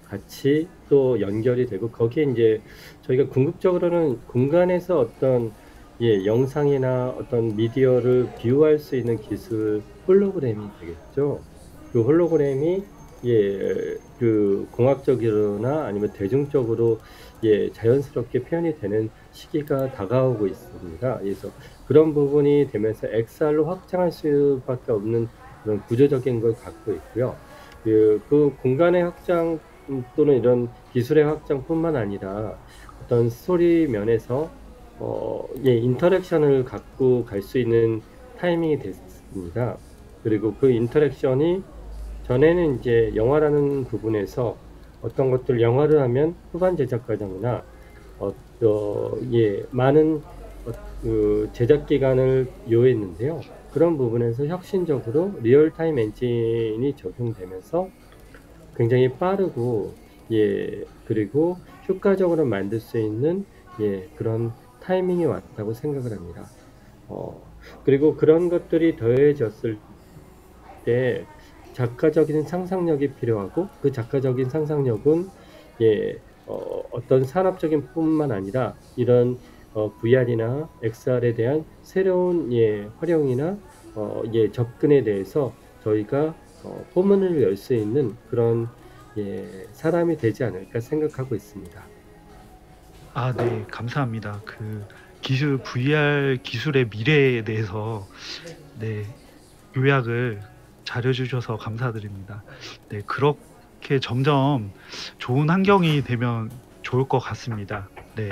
같이 또 연결이 되고 거기에 이제 저희가 궁극적으로는 공간에서 어떤 영상이나 어떤 미디어를 비유할 수 있는 기술 홀로그램이 되겠죠. 그 홀로그램이 그 공학적으로나 아니면 대중적으로 자연스럽게 표현이 되는 시기가 다가오고 있습니다. 그래서 그런 부분이 되면서 XR로 확장할 수밖에 없는 그런 구조적인 걸 갖고 있고요. 그 공간의 확장 또는 이런 기술의 확장뿐만 아니라 어떤 스토리 면에서 인터랙션을 갖고 갈 수 있는 타이밍이 됐습니다. 그리고 그 인터랙션이 전에는 이제 영화라는 부분에서 어떤 것들 영화를 하면 후반 제작 과정이나 많은 제작 기간을 요했는데요. 그런 부분에서 혁신적으로 리얼타임 엔진이 적용되면서 굉장히 빠르고 그리고 효과적으로 만들 수 있는 그런 타이밍이 왔다고 생각을 합니다. 그리고 그런 것들이 더해졌을 때 작가적인 상상력이 필요하고 그 작가적인 상상력은 어떤 산업적인 뿐만 아니라 이런 VR이나 XR에 대한 새로운 활용이나 접근에 대해서 저희가 포문을 열 수 있는 그런 사람이 되지 않을까 생각하고 있습니다. 네, 감사합니다. 그 VR 기술의 미래에 대해서 요약을 잘해주셔서 감사드립니다. 네, 그렇게 점점 좋은 환경이 되면 좋을 것 같습니다. 네.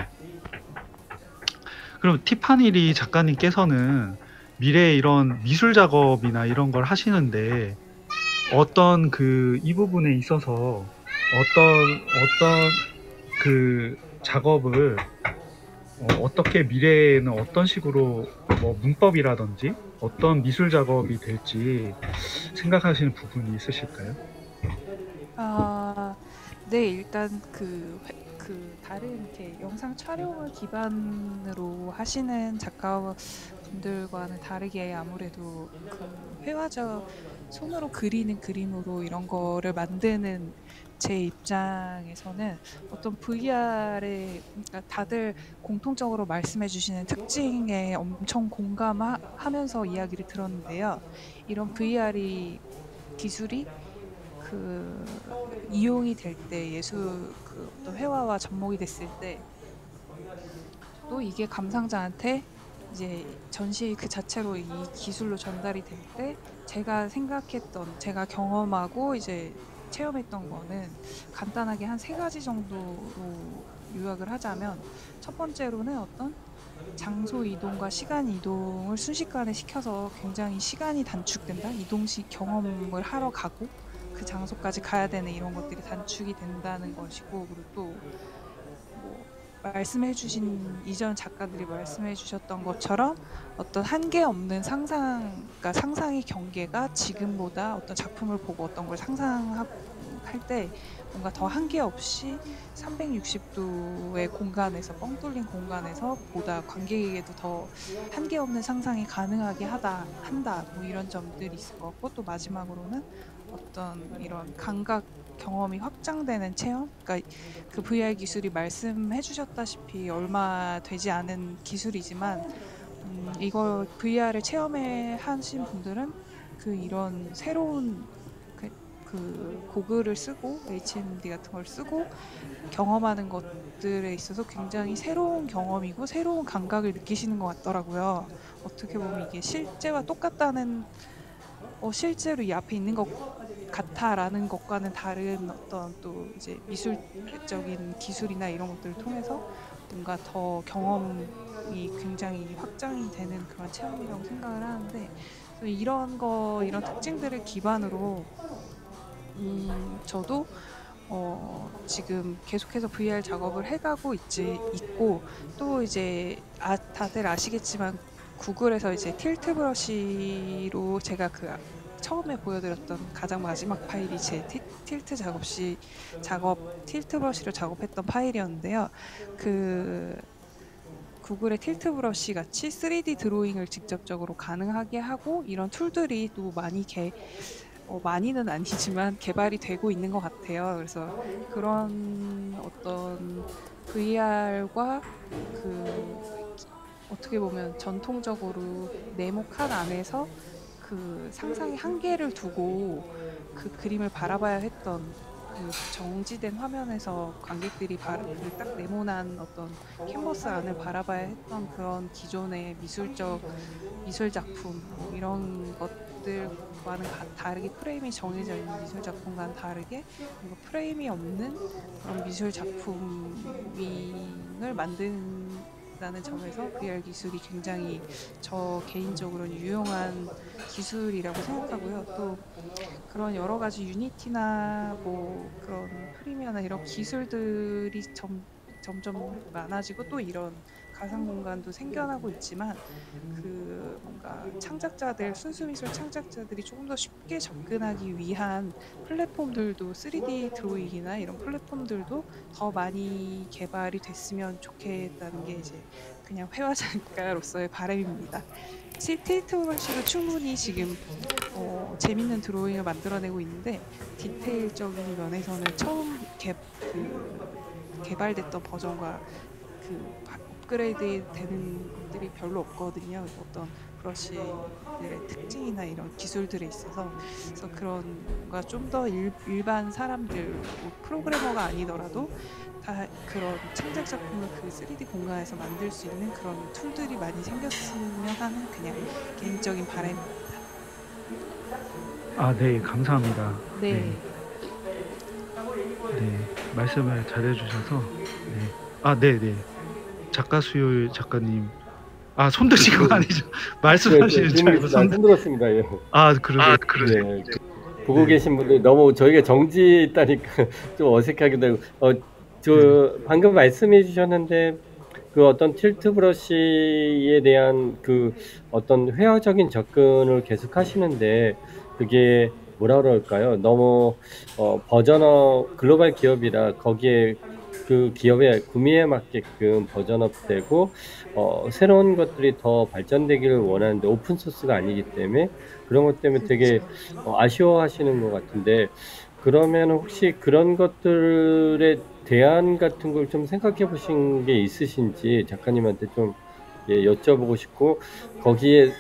그럼 티파니리 작가님께서는 미래에 이런 미술 작업이나 이런 걸 하시는데 어떤 이 부분에 있어서 어떤 그 작업을 어떻게 미래에는 어떤 식으로 뭐 문법이라든지 어떤 미술 작업이 될지 생각하시는 부분이 있으실까요? 네, 일단 다른 이렇게 영상 촬영을 기반으로 하시는 분들과는 다르게 아무래도 그 회화적 손으로 그리는 그림으로 이런 거를 만드는 제 입장에서는 어떤 VR에 그러니까 다들 공통적으로 말씀해 주시는 특징에 엄청 공감하면서 이야기를 들었는데요. 이런 VR이 기술이 그 이용이 될 때 예술 그 어떤 회화와 접목이 됐을 때 또 이게 감상자한테 이제 전시 그 자체로 이 기술로 전달이 될 때 제가 생각했던 제가 경험하고 이제 체험했던 거는 간단하게 한 3가지 정도로 요약을 하자면 첫 번째로는 어떤 장소 이동과 시간 이동을 순식간에 시켜서 굉장히 시간이 단축된다. 이동식 경험을 하러 가고 그 장소까지 가야 되는 이런 것들이 단축이 된다는 것이고 그리고 또 뭐 말씀해 주신 이전 작가들이 말씀해 주셨던 것처럼 어떤 한계 없는 상상, 그러니까 상상의 경계가 지금보다 어떤 작품을 보고 어떤 걸 상상할 때 뭔가 더 한계 없이 360도의 공간에서 뻥 뚫린 공간에서 보다 관객에게도 더 한계 없는 상상이 가능하게 한다 뭐 이런 점들이 있을 것 같고 또 마지막으로는 어떤 이런 감각 경험이 확장되는 체험? 그러니까 그 VR 기술이 말씀해 주셨다시피 얼마 되지 않은 기술이지만 이걸 VR을 체험해 하신 분들은 그 이런 새로운 그 고글을 쓰고 HMD 같은 걸 쓰고 경험하는 것들에 있어서 굉장히 새로운 경험이고 새로운 감각을 느끼시는 것 같더라고요. 어떻게 보면 이게 실제와 똑같다는 실제로 이 앞에 있는 것 같아라는 것과는 다른 어떤 또 이제 미술적인 기술이나 이런 것들을 통해서 뭔가 더 경험이 굉장히 확장이 되는 그런 체험이라고 생각을 하는데 이런 특징들을 기반으로 저도 지금 계속해서 VR 작업을 해가고 있고 또 이제 다들 아시겠지만 구글에서 이제 틸트 브러쉬로 제가 그 처음에 보여드렸던 가장 마지막 파일이 제 틸트 브러쉬로 작업했던 파일이었는데요. 그 구글의 틸트 브러쉬 같이 3D 드로잉을 직접적으로 가능하게 하고 이런 툴들이 또 많이는 아니지만 개발이 되고 있는 것 같아요. 그래서 그런 어떤 VR과 어떻게 보면 전통적으로 네모칸 안에서 그 상상의 한계를 두고 그 그림을 바라봐야 했던 그 정지된 화면에서 관객들이 딱 네모난 어떤 캔버스 안을 바라봐야 했던 그런 기존의 미술 작품 뭐 이런 것들과는 다르게 프레임이 정해져 있는 미술 작품과는 다르게 뭔가 프레임이 없는 그런 미술 작품을 만든다는 점에서 VR 기술이 굉장히 저 개인적으로는 유용한 기술이라고 생각하고요. 또 그런 여러 가지 유니티나 뭐 그런 프리미어나 이런 기술들이 점점 많아지고 또 이런 가상 공간도 생겨나고 있지만 그 뭔가 순수미술 창작자들이 조금 더 쉽게 접근하기 위한 플랫폼들도 3D 드로잉이나 이런 플랫폼들도 더 많이 개발이 됐으면 좋겠다는 게 이제 그냥 회화 작가로서의 바람입니다. 틸트 브러쉬로 충분히 지금 재밌는 드로잉을 만들어내고 있는데 디테일적인 면에서는 처음 개발됐던 버전과 업그레이드 되는 것들이 별로 없거든요. 어떤 브러쉬들의 특징이나 이런 기술들에 있어서 그래서 그런 뭔가 좀 더 일반 사람들 뭐 프로그래머가 아니더라도 다 그런 창작 작품을 그 3D 공간에서 만들 수 있는 그런 툴들이 많이 생겼으면 하는 그냥 개인적인 바람입니다. 네, 감사합니다. 네. 네, 말씀을 잘해주셔서 네. 작가 수요일 작가님 손 드신 거 아니죠? 말씀하시는 줄 알고 손 들었습니다. 예. 그러세요. 네. 보고 계신 분들이 너무 저희가 정지에 있다니까 좀 어색하기도 하고 방금 말씀해 주셨는데 그 어떤 틸트 브러쉬에 대한 그 어떤 회화적인 접근을 계속 하시는데 그게 뭐라 그럴까요? 너무 글로벌 기업이라 거기에 그 기업의 구매에 맞게끔 버전업되고 새로운 것들이 더 발전되기를 원하는데 오픈 소스가 아니기 때문에 그런 것 때문에 되게 그쵸. 아쉬워하시는 것 같은데 그러면 혹시 그런 것들에 대안 같은 걸 좀 생각해 보신 게 있으신지 작가님한테 좀 여쭤보고 싶고 거기에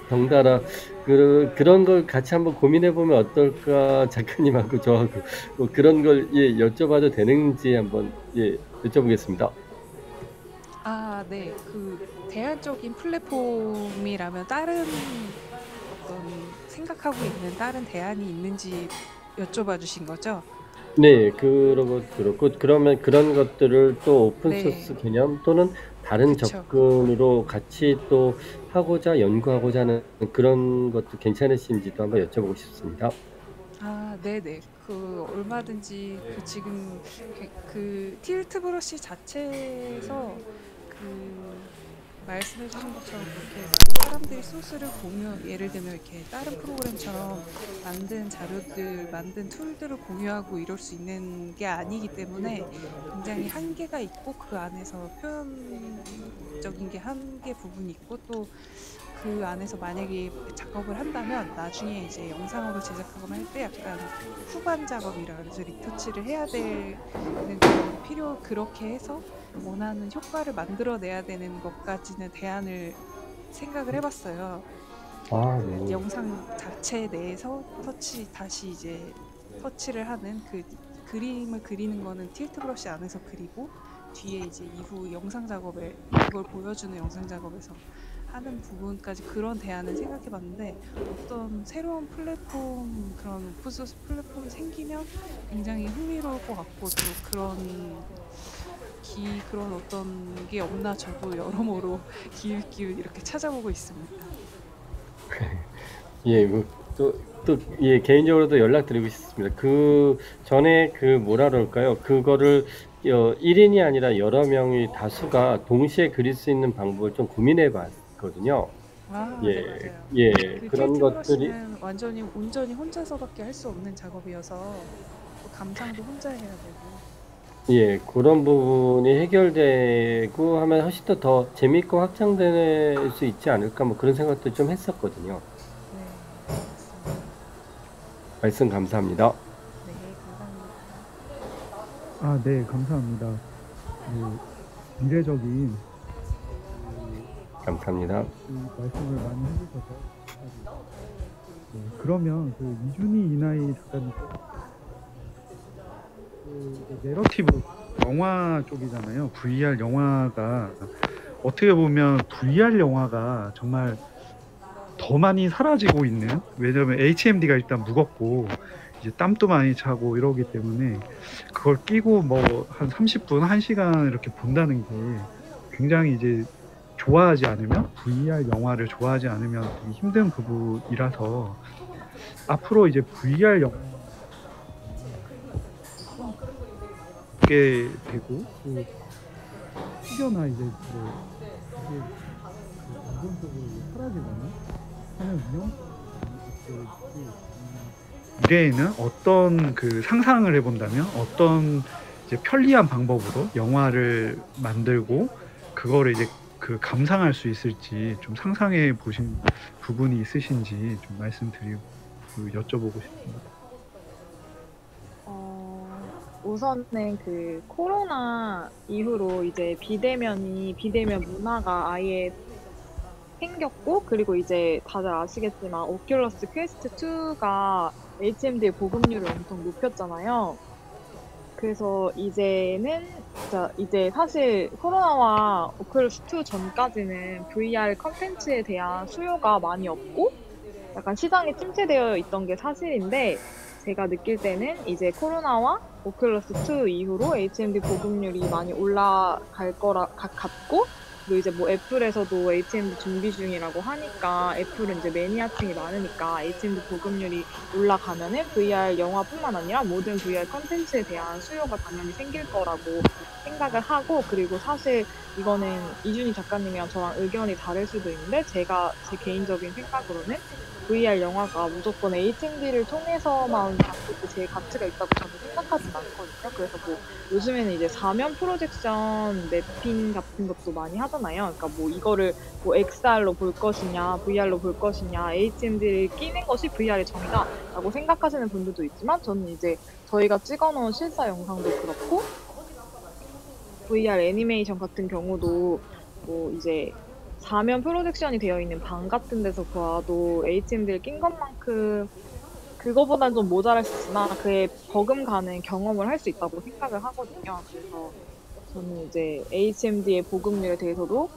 덩달아 그런 걸 같이 한번 고민해 보면 어떨까 작가님하고 저하고 뭐 그런 걸 여쭤봐도 되는지 한번 여쭤보겠습니다. 아, 네. 그 대안적인 플랫폼이라면 다른 어떤 생각하고 있는 다른 대안이 있는지 여쭤봐 주신 거죠? 네, 그런 것도 그렇고 그러면 그런 것들을 또 오픈 네. 소스 개념 또는 다른 그쵸. 접근으로 같이 또 하고자 연구하고자 하는 그런 것도 괜찮으신지도 한번 여쭤보고 싶습니다. 아, 네네. 그 얼마든지 그 지금 그 틸트 브러쉬 자체에서 그 말씀해 주신 것처럼 그렇게 사람들이 소스를 공유, 예를 들면 이렇게 다른 프로그램처럼 만든 자료들, 만든 툴들을 공유하고 이럴 수 있는 게 아니기 때문에 굉장히 한계가 있고 그 안에서 표현적인 게 한계 부분이 있고 또 그 안에서 만약에 작업을 한다면 나중에 이제 영상으로 제작하거나 할 때 약간 후반 작업이라 그래서 리터치를 해야 되는 그런 그렇게 해서 원하는 효과를 만들어내야 되는 것까지는 대안을 생각을 해봤어요. 아, 그 네. 영상 자체 내에서 다시 이제 터치를 하는 그 그림을 그리는 거는 틸트 브러쉬 안에서 그리고 뒤에 이제 이후 영상 작업에 그걸 보여주는 영상 작업에서 하는 부분까지 그런 대안을 생각해봤는데 어떤 새로운 플랫폼 그런 오픈소스 플랫폼이 생기면 굉장히 흥미로울 것 같고 또 그런 어떤 게 없나 저도 여러모로 기웃기웃 이렇게 찾아보고 있습니다. 예, 개인적으로도 연락드리고 싶습니다. 그 전에 뭐라 그럴까요? 그거를 1인이 아니라 여러 명이 다수가 동시에 그릴 수 있는 방법을 좀 고민해 봤거든요. 아, 예, 네, 맞아요. 예, 그 그런 틸트 것들이, 브러쉬는 온전히 혼자서밖에 할 수 없는 작업이어서 또 감상도 혼자 해야 되고. 예, 그런 부분이 해결되고 하면 훨씬 더 재밌고 확장될 수 있지 않을까, 뭐 그런 생각도 좀 했었거든요. 네, 맞습니다. 말씀 감사합니다. 네, 감사합니다. 아, 네, 감사합니다. 미래적인 감사합니다. 말씀을 많이 해주셔서 감사드립니다. 네, 그러면 이준희 이나이 작가님께서 내러티브 영화 쪽이잖아요. VR 영화가 어떻게 보면 VR 영화가 정말 더 많이 사라지고 있는, 왜냐면 HMD가 일단 무겁고 이제 땀도 많이 차고 이러기 때문에 그걸 끼고 뭐 한 30분, 1시간 이렇게 본다는 게 굉장히 이제 좋아하지 않으면 VR 영화를 좋아하지 않으면 되게 힘든 부분이라서 앞으로 이제 VR 영화 게 되고 또 혹여나 이제 이게 안정적으로 사라지거나 하는 미래에는 어떤 상상을 해본다면 어떤 이제 편리한 방법으로 영화를 만들고 그거를 이제 감상할 수 있을지 좀 상상해 보신 부분이 있으신지 좀 말씀드리고 여쭤보고 싶습니다. 우선은 그 코로나 이후로 이제 비대면 문화가 아예 생겼고, 그리고 이제 다들 아시겠지만 오큘러스 퀘스트 2가 HMD의 보급률을 엄청 높였잖아요. 그래서 이제 사실 코로나와 오큘러스 2 전까지는 VR 컨텐츠에 대한 수요가 많이 없고 약간 시장이 침체되어 있던 게 사실인데, 제가 느낄 때는 이제 코로나와 오큘러스 2 이후로 HMD 보급률이 많이 올라갈 거라 같고, 그리고 이제 뭐 애플에서도 HMD 준비 중이라고 하니까 애플은 이제 매니아층이 많으니까 HMD 보급률이 올라가면은 VR 영화뿐만 아니라 모든 VR 컨텐츠에 대한 수요가 당연히 생길 거라고 생각을 하고, 그리고 사실 이거는 이준희 작가님이랑 저랑 의견이 다를 수도 있는데 제가 제 개인적인 생각으로는 VR 영화가 무조건 HMD를 통해서만 제 가치가 있다고 저는 생각하진 않거든요. 그래서 뭐 요즘에는 이제 4면 프로젝션 매핑 같은 것도 많이 하잖아요. 그러니까 뭐 이거를 뭐 XR로 볼 것이냐, VR로 볼 것이냐, HMD를 끼는 것이 VR의 정의다라고 생각하시는 분들도 있지만 저는 이제 저희가 찍어놓은 실사 영상도 그렇고 VR 애니메이션 같은 경우도 뭐 이제 4면 프로젝션이 되어 있는 방 같은 데서 봐도 HMD를 낀 것만큼 그거보단 좀 모자랄 수 있지만 그에 버금가는 경험을 할 수 있다고 생각을 하거든요. 그래서 저는 이제 HMD의 보급률에 대해서도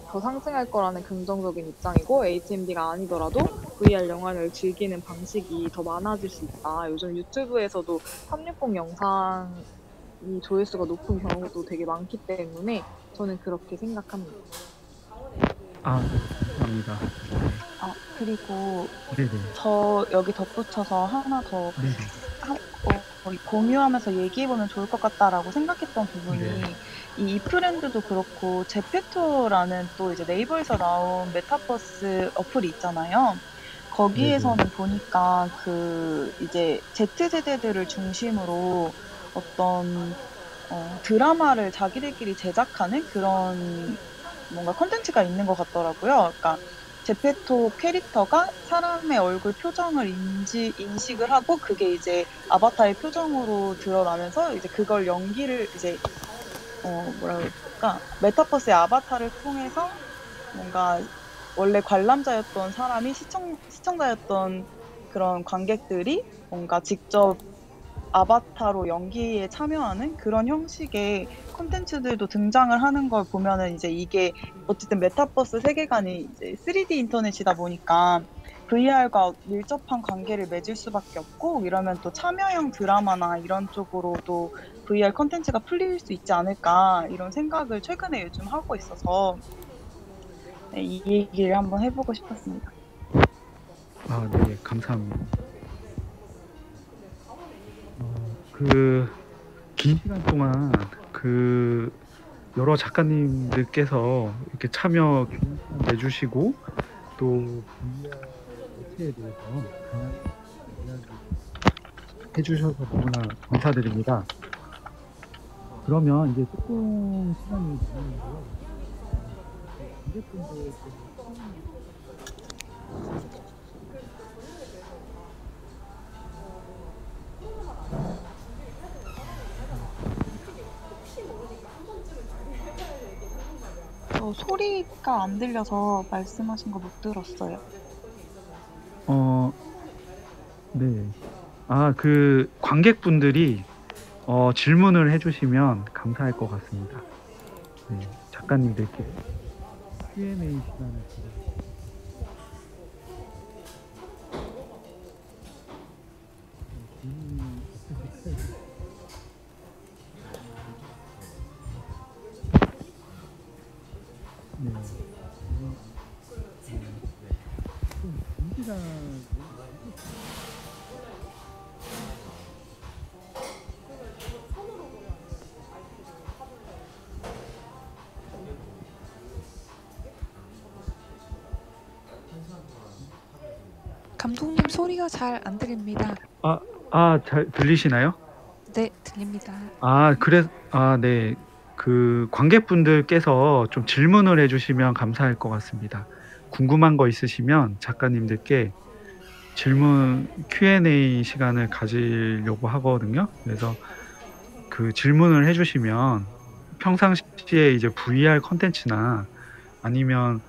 더 상승할 거라는 긍정적인 입장이고 HMD가 아니더라도 VR 영화를 즐기는 방식이 더 많아질 수 있다. 요즘 유튜브에서도 360 영상이 조회수가 높은 경우도 되게 많기 때문에 저는 그렇게 생각합니다. 아, 네, 감사합니다. 아, 그리고 네네. 저 여기 덧붙여서 하나 더 네네. 공유하면서 얘기해보면 좋을 것 같다라고 생각했던 부분이 네. 이 이프랜드도 그렇고 제페토라는 또 이제 네이버에서 나온 메타버스 어플이 있잖아요. 거기에서는 보니까 그 이제 Z세대들을 중심으로 어떤 드라마를 자기들끼리 제작하는 그런 뭔가 콘텐츠가 있는 것 같더라고요. 그러니까 제페토 캐릭터가 사람의 얼굴 표정을 인식을 하고 그게 이제 아바타의 표정으로 드러나면서 이제 그걸 연기를 이제 뭐라 그럴까 메타버스의 아바타를 통해서 뭔가 원래 관람자였던 사람이 시청자였던 그런 관객들이 뭔가 직접 아바타로 연기에 참여하는 그런 형식의 콘텐츠들도 등장을 하는 걸 보면은 이제 이게 어쨌든 메타버스 세계관이 이제 3D 인터넷이다 보니까 VR과 밀접한 관계를 맺을 수밖에 없고 이러면 또 참여형 드라마나 이런 쪽으로도 VR 콘텐츠가 풀릴 수 있지 않을까 이런 생각을 최근에 요즘 하고 있어서 네, 이 얘기를 한번 해보고 싶었습니다. 아, 네, 감사합니다. 긴 시간 동안 여러 작가님들께서 이렇게 참여 내주시고 또 VR 매체에 대해서 다양한 이야기 해주셔서 너무나 감사드립니다. 그러면 이제 조금 시간이 남았는데요. 관객분들 소리가 안 들려서 말씀하신 거 못 들었어요. 네. 관객분들이 질문을 해주시면 감사할 것 같습니다. 네, 작가님들께 Q&A 시간을 드리겠습니다. 네. 좀 긴 시간 감독님 소리가 잘 안 들립니다. 잘 들리시나요? 네, 들립니다. 네. 관객분들께서 좀 질문을 해주시면 감사할 것 같습니다. 궁금한 거 있으시면 작가님들께 질문 Q&A 시간을 가지려고 하거든요. 그래서 그 질문을 해주시면 평상시에 이제 VR 컨텐츠나 아니면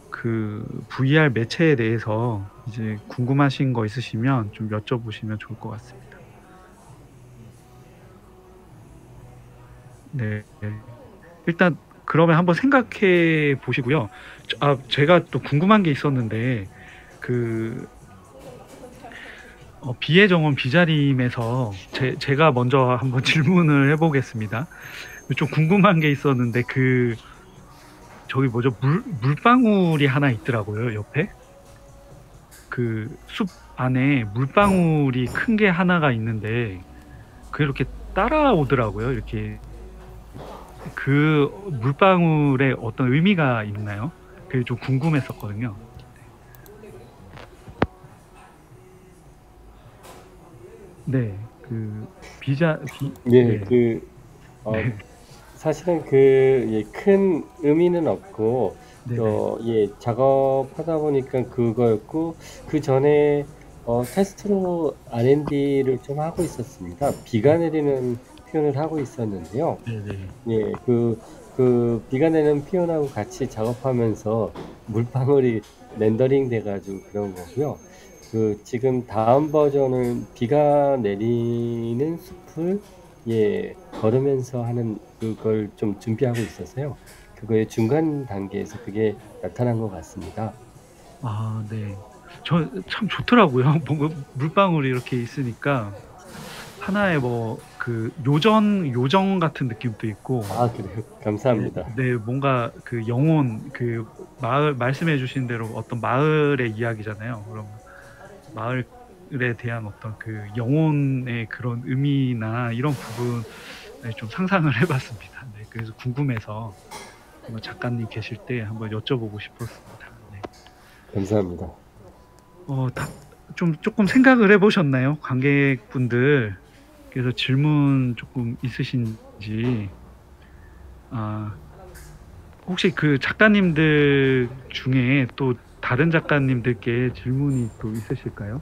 그 VR 매체에 대해서 이제 궁금하신 거 있으시면 좀 여쭤보시면 좋을 것 같습니다. 네. 일단 그러면 한번 생각해 보시고요. 제가 또 궁금한 게 있었는데 비의 정원 비자림에서 제가 먼저 한번 질문을 해보겠습니다. 좀 궁금한 게 있었는데 저기 뭐죠? 물방울이 하나 있더라고요, 옆에. 그 숲 안에 물방울이 큰 게 하나가 있는데 그게 이렇게 따라오더라고요. 이렇게 그 물방울에 어떤 의미가 있나요? 그게 좀 궁금했었거든요. 네. 그 비자 비 네, 네. 네. 사실은 큰 의미는 없고, 네네. 작업하다 보니까 그거였고, 그 전에 테스트로 R&D를 좀 하고 있었습니다. 비가 내리는 표현을 하고 있었는데요. 네네. 예, 비가 내리는 표현하고 같이 작업하면서 물방울이 렌더링 돼가지고 그런 거고요. 지금 다음 버전은 비가 내리는 숲을 걸으면서 하는 그걸 좀 준비하고 있어서요. 그거의 중간 단계에서 그게 나타난 것 같습니다. 아 네. 저 참 좋더라고요. 뭔가 물방울이 이렇게 있으니까 하나의 뭐 그 요정 같은 느낌도 있고. 아, 그래요? 네. 감사합니다. 네. 뭔가 그 영혼 그 마을 말씀해 주신 대로 어떤 마을의 이야기잖아요. 그럼 마을에 대한 어떤 그 영혼의 그런 의미나 이런 부분을 좀 상상을 해 봤습니다. 네. 그래서 궁금해서 한번 작가님 계실 때 한번 여쭤보고 싶었습니다. 네. 감사합니다. 조금 생각을 해 보셨나요? 관객분들께서 질문 조금 있으신지. 혹시 그 작가님들 중에 또 다른 작가님들께 질문이 또 있으실까요?